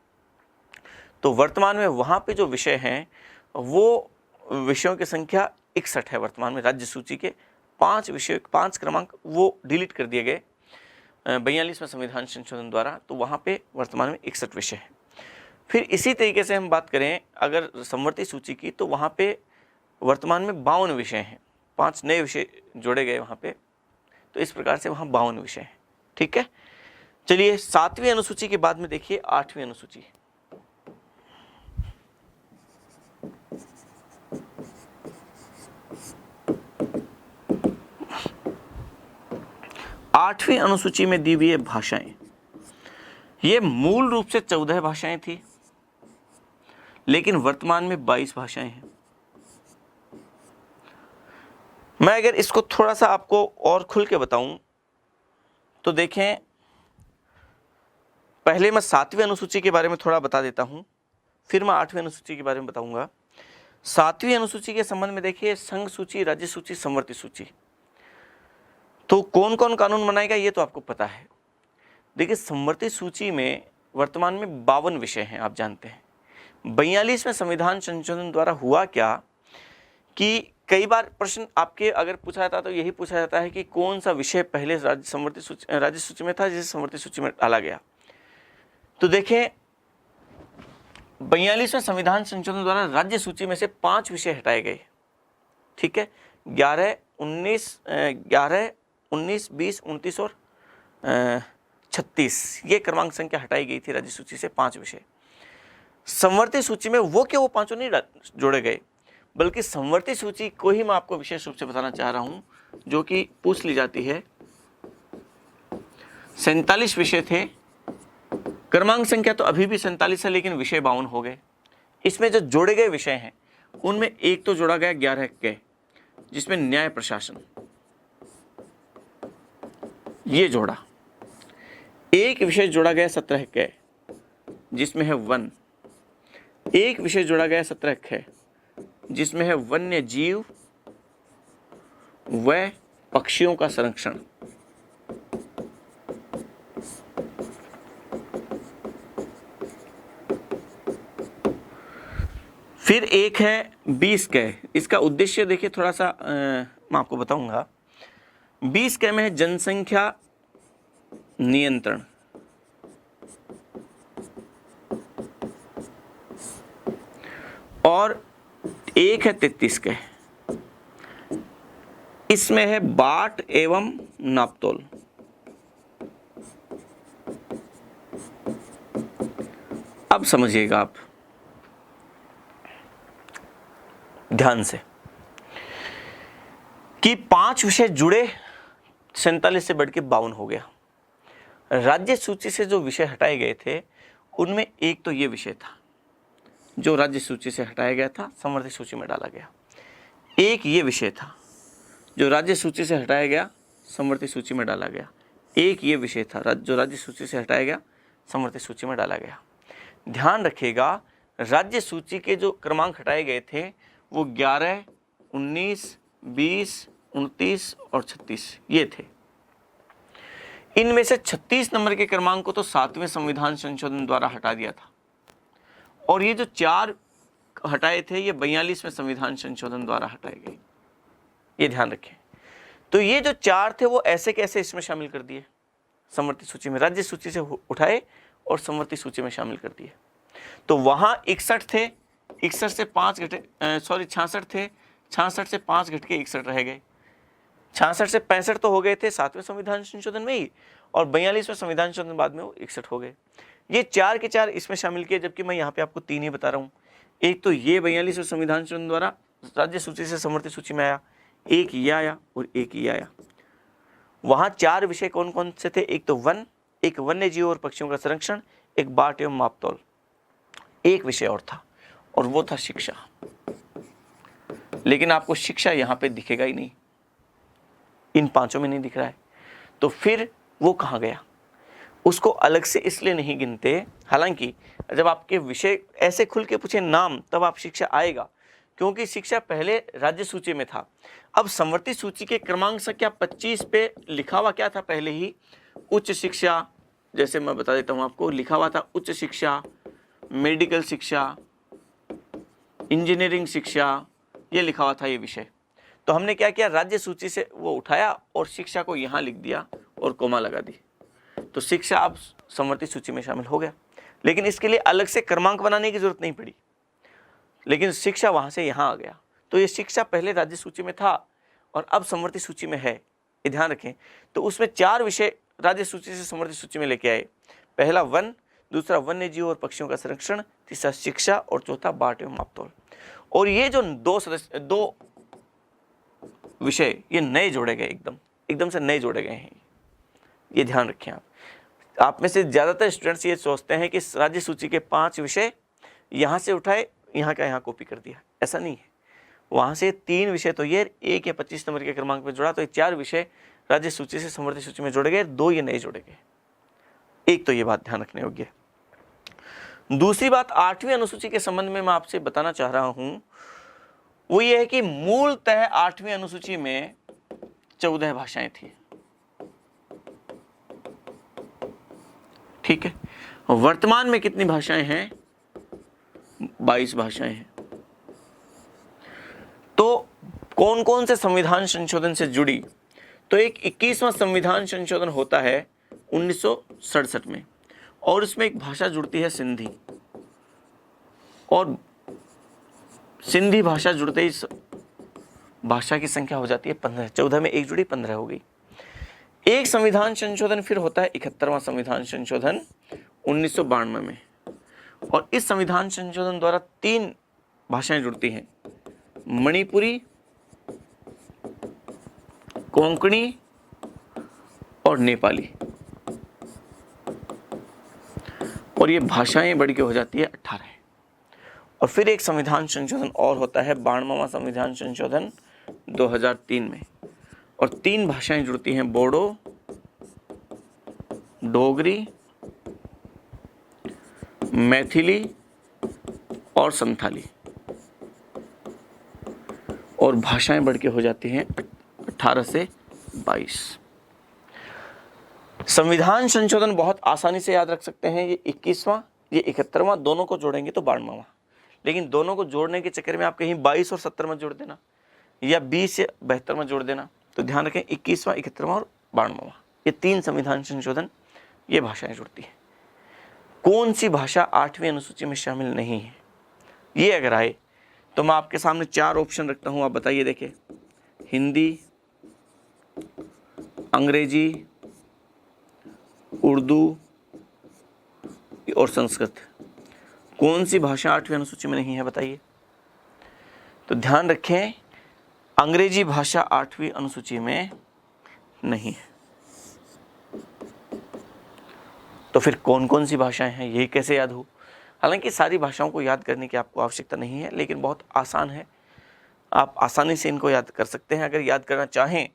तो वर्तमान में वहाँ पे जो विषय हैं वो विषयों की संख्या 61 है। वर्तमान में राज्य सूची के 5 विषय, 5 क्रमांक वो डिलीट कर दिए गए 42वें संविधान संशोधन द्वारा, तो वहाँ पे वर्तमान में 61 विषय हैं। फिर इसी तरीके से हम बात करें अगर समवर्ती सूची की, तो वहाँ पे वर्तमान में 52 विषय हैं, 5 नए विषय जोड़े गए वहाँ पे, तो इस प्रकार से वहाँ 52 विषय हैं। ठीक है, चलिए 7वीं अनुसूची के बाद में देखिए 8वीं अनुसूची। आठवीं अनुसूची में दी हुई है भाषाएं। ये मूल रूप से 14 भाषाएं थी, लेकिन वर्तमान में 22 भाषाएं हैं। मैं अगर इसको थोड़ा सा आपको और खुल के बताऊं तो देखें, पहले मैं 7वीं अनुसूची के बारे में थोड़ा बता देता हूं, फिर मैं 8वीं अनुसूची के बारे में बताऊंगा। 7वीं अनुसूची के संबंध में देखिए, संघ सूची, राज्य सूची, समवर्ती सूची। तो कौन कौन कानून बनाएगा ये तो आपको पता है। देखिए, समवर्ती सूची में वर्तमान में 52 विषय हैं, आप जानते हैं। 42वें संविधान संशोधन द्वारा हुआ क्या कि कई बार प्रश्न आपके अगर पूछा जाता तो यही पूछा जाता है कि कौन सा विषय पहले राज्य सूची में था जिसे समवर्ती सूची में डाला गया। तो देखें, 42वें संविधान संशोधन द्वारा राज्य सूची में से 5 विषय हटाए गए। ठीक है, 11, 19, 20, 29 और 36 ये क्रमांक संख्या हटाई गई थी राज्य सूची से 5 विषय। समवर्ती सूची में वो 5 नहीं जोड़े गए, बल्कि समवर्ती सूची को ही मैं आपको विशेष रूप से बताना चाह रहा हूं, जो कि पूछ ली जाती है। 47 विषय थे, क्रमांक संख्या तो अभी भी 47 है, लेकिन विषय 52 हो गए। इसमें जो जोड़े गए विषय हैं उनमें एक तो जोड़ा गया 11 के, जिसमें न्याय प्रशासन ये जोड़ा। एक विषय जोड़ा गया 17 के, जिसमें है वन। एक विषय जोड़ा गया 17 के, जिसमें है वन्य जीव व पक्षियों का संरक्षण। फिर एक है 20 के, इसका उद्देश्य देखिए थोड़ा सा मैं आपको बताऊंगा। 20 के में है जनसंख्या नियंत्रण। और एक है 33 के, इसमें है बाट एवं नापतोल। अब समझिएगा आप ध्यान से कि 5 विषय जुड़े, 47 से बढ़ के 52 हो गया। राज्य सूची से जो विषय हटाए गए थे उनमें एक तो ये विषय था जो राज्य सूची से हटाया गया था, समवर्ती सूची में डाला गया। एक ये विषय था जो राज्य सूची से हटाया गया, समवर्ती सूची में डाला गया। एक ये विषय था जो राज्य सूची से हटाया गया, समवर्ती सूची में डाला गया। ध्यान रखिएगा, राज्य सूची के जो क्रमांक हटाए गए थे वो 11, 19, 20, 29 और 36 ये थे। इनमें से 36 नंबर के क्रमांक को तो 7वें संविधान संशोधन द्वारा हटा दिया था, और ये जो 4 हटाए थे ये 42वें संविधान संशोधन द्वारा हटाए गए। ये ध्यान रखें। तो ये जो 4 थे वो ऐसे कैसे इसमें शामिल कर दिए समवर्ती सूची में, राज्य सूची से उठाए और समवर्ती सूची में शामिल कर दिए। तो वहां 61 थे, 61 से 5 घटे, 66 थे, 66 से 5 घट के 61 रह गए। 66 से 65 तो हो गए थे 7वें संविधान संशोधन में ही, और 42वें संविधान संशोधन बाद में वो 61 हो गए। ये 4 के 4 इसमें शामिल किए, जबकि मैं यहाँ पे आपको 3 ही बता रहा हूँ। एक तो ये 42वें संविधान संशोधन द्वारा राज्य सूची से समवर्ती सूची में आया, एक ये आया और एक ये आया। वहाँ 4 विषय कौन कौन से थे? एक तो वन, एक वन्य जीव और पक्षियों का संरक्षण, एक बाट एवं मापतौल, एक विषय और था, और वो था शिक्षा। लेकिन आपको शिक्षा यहाँ पे दिखेगा ही नहीं, इन पांचों में नहीं दिख रहा है। तो फिर वो कहाँ गया? उसको अलग से इसलिए नहीं गिनते, हालांकि जब आपके विषय ऐसे खुल के पूछे नाम, तब आप शिक्षा आएगा, क्योंकि शिक्षा पहले राज्य सूची में था। अब संवर्ती सूची के क्रमांक संख्या 25 पे लिखा हुआ क्या था? पहले ही उच्च शिक्षा, जैसे मैं बता देता हूं आपको, लिखा हुआ था उच्च शिक्षा, मेडिकल शिक्षा, इंजीनियरिंग शिक्षा, ये लिखा हुआ था ये विषय। तो हमने क्या किया, राज्य सूची से वो उठाया और शिक्षा को यहां लिख दिया और कोमा लगा दी, तो शिक्षा अब संवर्ती सूची में शामिल हो गया। लेकिन इसके लिए अलग से क्रमांक बनाने की जरूरत नहीं पड़ी, लेकिन शिक्षा वहां से यहां आ गया। तो ये शिक्षा पहले राज्य सूची में था और अब संवर्ती सूची में है, ये ध्यान रखें। तो उसमें 4 विषय राज्य सूची से संवर्ती सूची में लेके आए। पहला वन, दूसरा वन्य जीव और पक्षियों का संरक्षण, तीसरा शिक्षा और चौथा बाट एवं मापतौल। और ये जो दो विषय ये नए जोड़े गए, एकदम से नए जोड़े गए हैं, ये ध्यान रखें। आप में से ज्यादातर स्टूडेंट्स ये सोचते हैं कि राज्य सूची के 5 विषय यहाँ से उठाए, यहाँ का यहाँ कॉपी कर दिया, ऐसा नहीं है। वहाँ से 3 विषय तो ये 1 या 25 नंबर के क्रमांक में जोड़ा, तो ये 4 विषय राज्य सूची से संवर्ती सूची में जोड़े गए, 2 ये नए जोड़े गए। एक तो ये बात ध्यान रखने योग्य है। दूसरी बात 8वीं अनुसूची के संबंध में मैं आपसे बताना चाह रहा हूं, वो ये है कि मूलतः 8वीं अनुसूची में 14 भाषाएं थी, ठीक है। वर्तमान में कितनी भाषाएं हैं? 22 भाषाएं हैं। तो कौन कौन से संविधान संशोधन से जुड़ी? तो एक 21वां संविधान संशोधन होता है 1967 में, और उसमें एक भाषा जुड़ती है सिंधी, और सिंधी भाषा जुड़ते ही भाषा की संख्या हो जाती है 15। 14 में एक जुड़ी, 15 हो गई। एक संविधान संशोधन फिर होता है 71वां संविधान संशोधन 1992 में, और इस संविधान संशोधन द्वारा 3 भाषाएं जुड़ती हैं, मणिपुरी, कोंकणी और नेपाली, और ये भाषाएं बढ़ के हो जाती है 18। और फिर एक संविधान संशोधन और होता है 92वां संविधान संशोधन 2003 में, और 3 भाषाएं जुड़ती हैं, बोडो, डोगरी, मैथिली और संथाली, और भाषाएं बढ़ के हो जाती हैं 18 से 22। संविधान संशोधन बहुत आसानी से याद रख सकते हैं, ये 21वां, ये 71वां, दोनों को जोड़ेंगे तो 92वां। लेकिन दोनों को जोड़ने के चक्कर में आप कहीं 22 और 70 में जोड़ देना, या 20 या 72 में जोड़ देना। तो ध्यान रखें 21वां, 71वां और 92वां, ये 3 संविधान संशोधन, ये भाषाएं जुड़ती हैं। कौन सी भाषा 8वीं अनुसूची में शामिल नहीं है, ये अगर आए तो मैं आपके सामने 4 ऑप्शन रखता हूं, आप बताइए। देखिए, हिंदी, अंग्रेजी, उर्दू और संस्कृत। कौन सी भाषा 8वीं अनुसूची में नहीं है, बताइए। तो ध्यान रखें, अंग्रेजी भाषा 8वीं अनुसूची में नहीं है। तो फिर कौन कौन सी भाषाएं हैं, ये कैसे याद हो? हालांकि सारी भाषाओं को याद करने की आपको आवश्यकता नहीं है, लेकिन बहुत आसान है, आप आसानी से इनको याद कर सकते हैं अगर याद करना चाहें।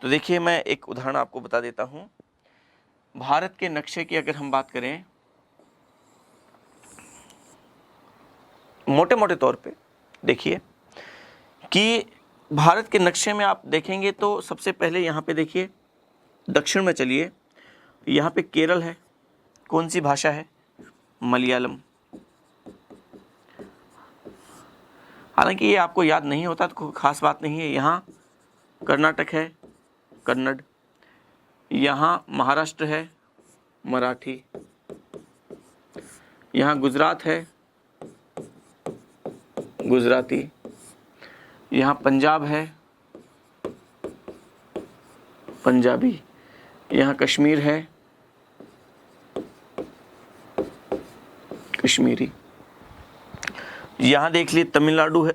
तो देखिए, मैं एक उदाहरण आपको बता देता हूं। भारत के नक्शे की अगर हम बात करें, मोटे मोटे तौर पे देखिए कि भारत के नक्शे में आप देखेंगे तो सबसे पहले यहाँ पे देखिए, दक्षिण में चलिए, यहाँ पे केरल है। कौन सी भाषा है? मलयालम। हालांकि ये आपको याद नहीं होता तो कोई खास बात नहीं है। यहाँ कर्नाटक है, कन्नड़। यहाँ महाराष्ट्र है, मराठी। यहाँ गुजरात है, गुजराती। यहाँ पंजाब है, पंजाबी। यहाँ कश्मीर है, कश्मीरी। यहाँ देख लिए तमिलनाडु है,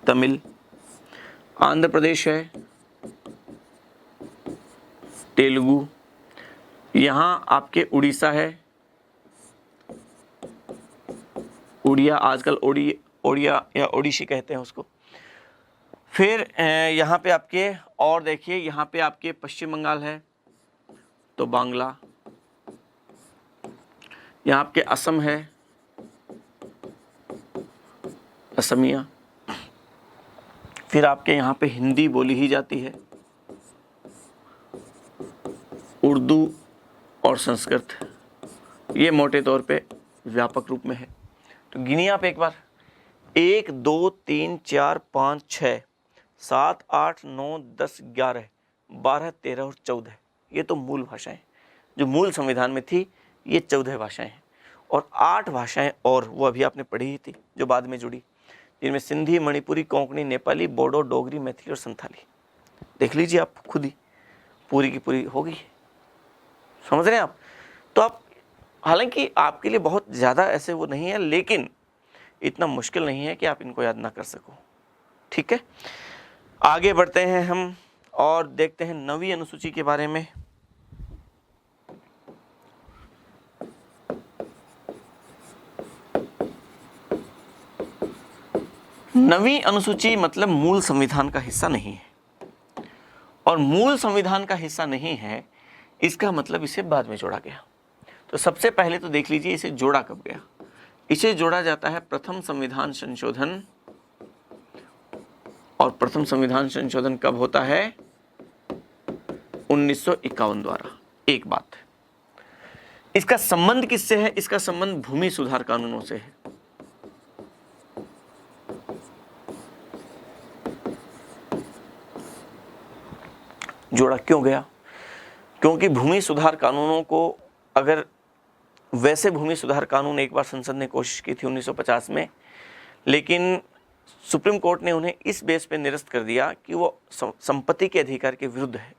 तमिल। आंध्र प्रदेश है, तेलुगु। यहाँ आपके उड़ीसा है, उड़िया, आजकल ओडिया या ओडिशी कहते हैं उसको। फिर यहाँ पे आपके और देखिए, यहाँ पे आपके पश्चिम बंगाल है तो बांग्ला, यहाँ आपके असम है, असमिया। फिर आपके यहाँ पे हिंदी बोली ही जाती है, उर्दू और संस्कृत, ये मोटे तौर पे व्यापक रूप में है। तो गिनिए आप एक बार, 1 2 3 4 5 6 7 8 9 10 11 12 13 और 14, ये तो मूल भाषाएं जो मूल संविधान में थी, ये 14 भाषाएं हैं। और 8 भाषाएं और वो अभी आपने पढ़ी ही थी जो बाद में जुड़ी, जिनमें सिंधी, मणिपुरी, कोंकणी, नेपाली, बोडो, डोगरी, मैथिली और संथाली। देख लीजिए आप खुद ही, पूरी की पूरी हो गई है। समझ रहे हैं आप? तो आप, हालांकि आपके लिए बहुत ज़्यादा ऐसे वो नहीं है, लेकिन इतना मुश्किल नहीं है कि आप इनको याद ना कर सको। ठीक है, आगे बढ़ते हैं हम और देखते हैं 9वीं अनुसूची के बारे में। नवीं अनुसूची मतलब मूल संविधान का हिस्सा नहीं है, और मूल संविधान का हिस्सा नहीं है इसका मतलब इसे बाद में जोड़ा गया। तो सबसे पहले तो देख लीजिए इसे जोड़ा कब गया। इसे जोड़ा जाता है प्रथम संविधान संशोधन, और प्रथम संविधान संशोधन कब होता है? 1951 द्वारा। एक बात, इसका संबंध किससे है? इसका संबंध भूमि सुधार कानूनों से है। जोड़ा क्यों गया? क्योंकि भूमि सुधार कानूनों को, अगर वैसे भूमि सुधार कानून एक बार संसद ने कोशिश की थी 1950 में, लेकिन सुप्रीम कोर्ट ने उन्हें इस बेस पे निरस्त कर दिया कि वो संपत्ति के अधिकार के विरुद्ध है,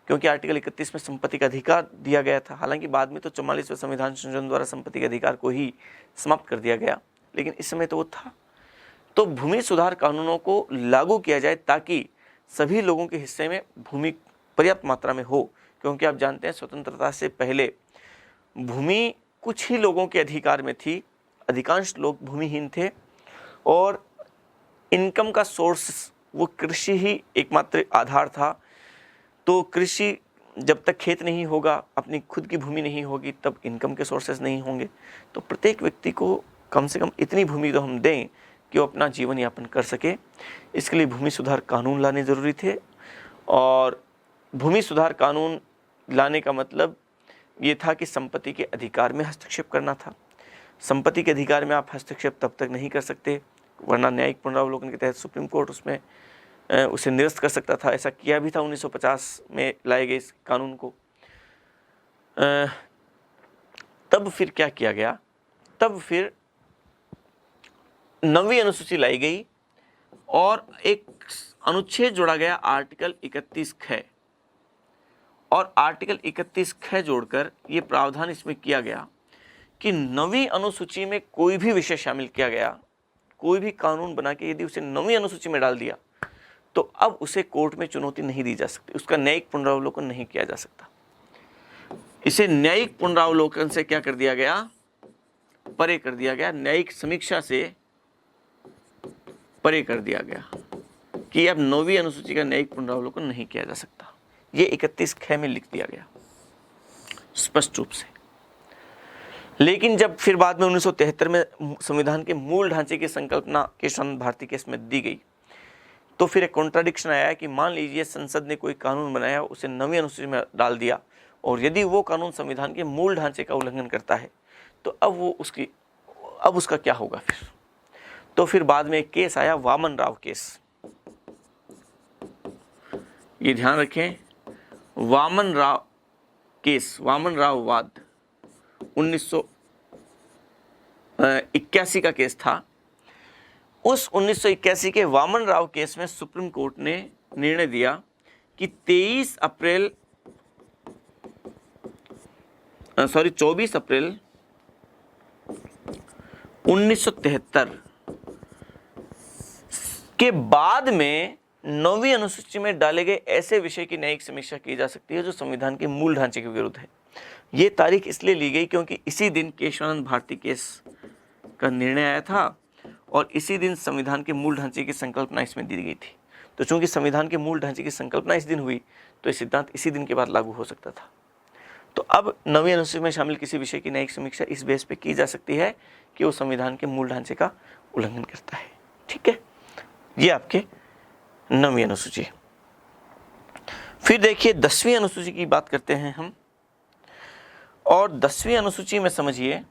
क्योंकि आर्टिकल 31 में संपत्ति का अधिकार दिया गया था। हालांकि बाद में तो 44वें संविधान संशोधन द्वारा संपत्ति के अधिकार को ही समाप्त कर दिया गया, लेकिन इस समय तो वो था। तो भूमि सुधार कानूनों को लागू किया जाए ताकि सभी लोगों के हिस्से में भूमि पर्याप्त मात्रा में हो, क्योंकि आप जानते हैं स्वतंत्रता से पहले भूमि कुछ ही लोगों के अधिकार में थी, अधिकांश लोग भूमिहीन थे, और इनकम का सोर्स वो कृषि ही एकमात्र आधार था। तो कृषि, जब तक खेत नहीं होगा, अपनी खुद की भूमि नहीं होगी, तब इनकम के सोर्सेस नहीं होंगे। तो प्रत्येक व्यक्ति को कम से कम इतनी भूमि तो हम दें कि वो अपना जीवन यापन कर सके। इसके लिए भूमि सुधार कानून लाने ज़रूरी थे, और भूमि सुधार कानून लाने का मतलब ये था कि संपत्ति के अधिकार में हस्तक्षेप करना था। संपत्ति के अधिकार में आप हस्तक्षेप तब तक नहीं कर सकते, वरना न्यायिक पुनरावलोकन के तहत सुप्रीम कोर्ट उसमें उसे निरस्त कर सकता था। ऐसा किया भी था 1950 में लाए गए इस कानून को। तब फिर क्या किया गया? तब फिर 9वीं अनुसूची लाई गई और एक अनुच्छेद जोड़ा गया, आर्टिकल 31 ख, और आर्टिकल 31 ख जोड़कर ये प्रावधान इसमें किया गया कि 9वीं अनुसूची में कोई भी विषय शामिल किया गया, कोई भी कानून बना के यदि उसे 9वीं अनुसूची में डाल दिया तो अब उसे कोर्ट में चुनौती नहीं दी जा सकती, उसका न्यायिक पुनरावलोकन नहीं किया जा सकता। इसे न्यायिक पुनरावलोकन से क्या कर दिया गया? परे कर दिया गया, न्यायिक समीक्षा से परे कर दिया गया कि अब 9वीं अनुसूची का न्यायिक पुनरावलोकन नहीं किया जा सकता। ये 31 ख में लिख दिया गया स्पष्ट रूप से। लेकिन जब फिर बाद में 1973 में संविधान के मूल ढांचे की संकल्पना केशवानंद भारती केस में दी गई, तो फिर एक कॉन्ट्राडिक्शन आया कि मान लीजिए संसद ने कोई कानून बनाया, उसे 9वीं अनुसूची में डाल दिया, और यदि वो कानून संविधान के मूल ढांचे का उल्लंघन करता है तो अब उसका क्या होगा फिर? तो फिर बाद में एक केस आया, वामन राव केस। ये ध्यान रखें, वामन राव केस, वामन राव वाद 1981 का केस था। उस 1981 के वामन राव केस में सुप्रीम कोर्ट ने निर्णय दिया कि 24 अप्रैल 1973 के बाद में 9वीं अनुसूची में डाले गए ऐसे विषय की न्यायिक समीक्षा की जा सकती है जो संविधान के मूल ढांचे के विरुद्ध है। ये तारीख इसलिए ली गई क्योंकि इसी दिन केशवानंद भारती केस का निर्णय आया था और इसी दिन संविधान के मूल ढांचे की संकल्पना इसमें दी गई थी। तो चूंकि संविधान के मूल ढांचे की संकल्पना इस दिन हुई तो ये सिद्धांत इसी दिन के बाद लागू हो सकता था। तो अब 9वीं अनुसूची में शामिल किसी विषय की न्यायिक समीक्षा इस बेस पे की जा सकती है कि वो संविधान के मूल ढांचे का उल्लंघन करता है। ठीक है, ये आपके 9वीं अनुसूची। फिर देखिए 10वीं अनुसूची की बात करते हैं हम। और 10वीं अनुसूची में समझिए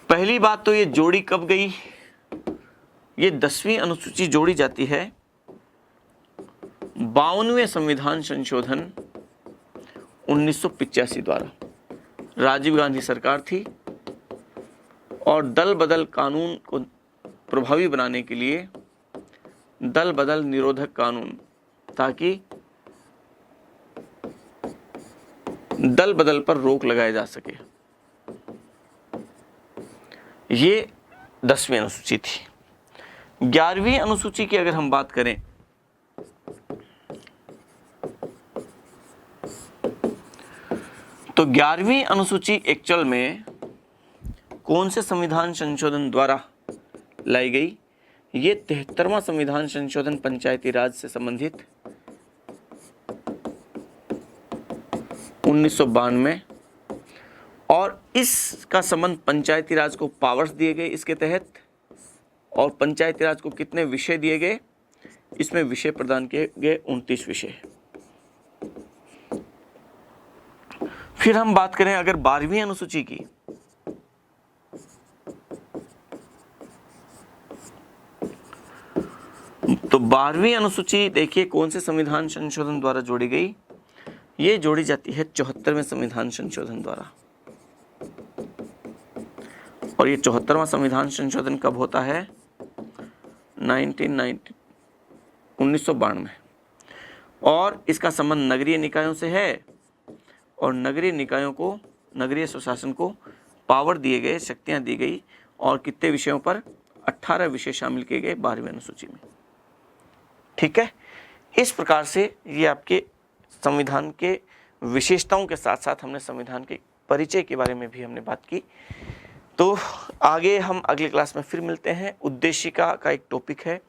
पहली बात तो ये जोड़ी कब गई, ये 10वीं अनुसूची जोड़ी जाती है 52वें संविधान संशोधन 1985 द्वारा। राजीव गांधी सरकार थी और दल बदल कानून को प्रभावी बनाने के लिए दल बदल निरोधक कानून, ताकि दल बदल पर रोक लगाई जा सके, ये 10वीं अनुसूची थी। 11वीं अनुसूची की अगर हम बात करें तो 11वीं अनुसूची एक्चुअल में कौन से संविधान संशोधन द्वारा लाई गई, ये 73वां संविधान संशोधन पंचायती राज से संबंधित 1992, और इसका संबंध पंचायती राज को पावर्स दिए गए इसके तहत, और पंचायती राज को कितने विषय दिए गए, इसमें विषय प्रदान किए गए 29 विषय। फिर हम बात करें अगर 12वीं अनुसूची की, तो 12वीं अनुसूची देखिए कौन से संविधान संशोधन द्वारा जोड़ी गई, ये जोड़ी जाती है 74वें संविधान संशोधन द्वारा। और ये 74वां संविधान संशोधन कब होता है, 1992 में, और इसका संबंध नगरीय निकायों से है, और नगरीय निकायों को, नगरीय स्वशासन को पावर दिए गए, शक्तियां दी गई, और कितने विषयों पर, 18 विषय शामिल किए गए 12वीं अनुसूची में। ठीक है, इस प्रकार से ये आपके संविधान के विशेषताओं के साथ साथ हमने संविधान के परिचय के बारे में भी हमने बात की। तो आगे हम अगले क्लास में फिर मिलते हैं। उद्देशिका का एक टॉपिक है,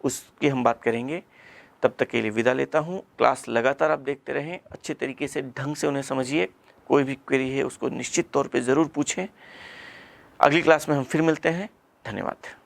उसकी हम बात करेंगे। तब तक के लिए विदा लेता हूँ। क्लास लगातार आप देखते रहें, अच्छे तरीके से ढंग से उन्हें समझिए। कोई भी क्वेरी है उसको निश्चित तौर पे ज़रूर पूछें। अगली क्लास में हम फिर मिलते हैं। धन्यवाद।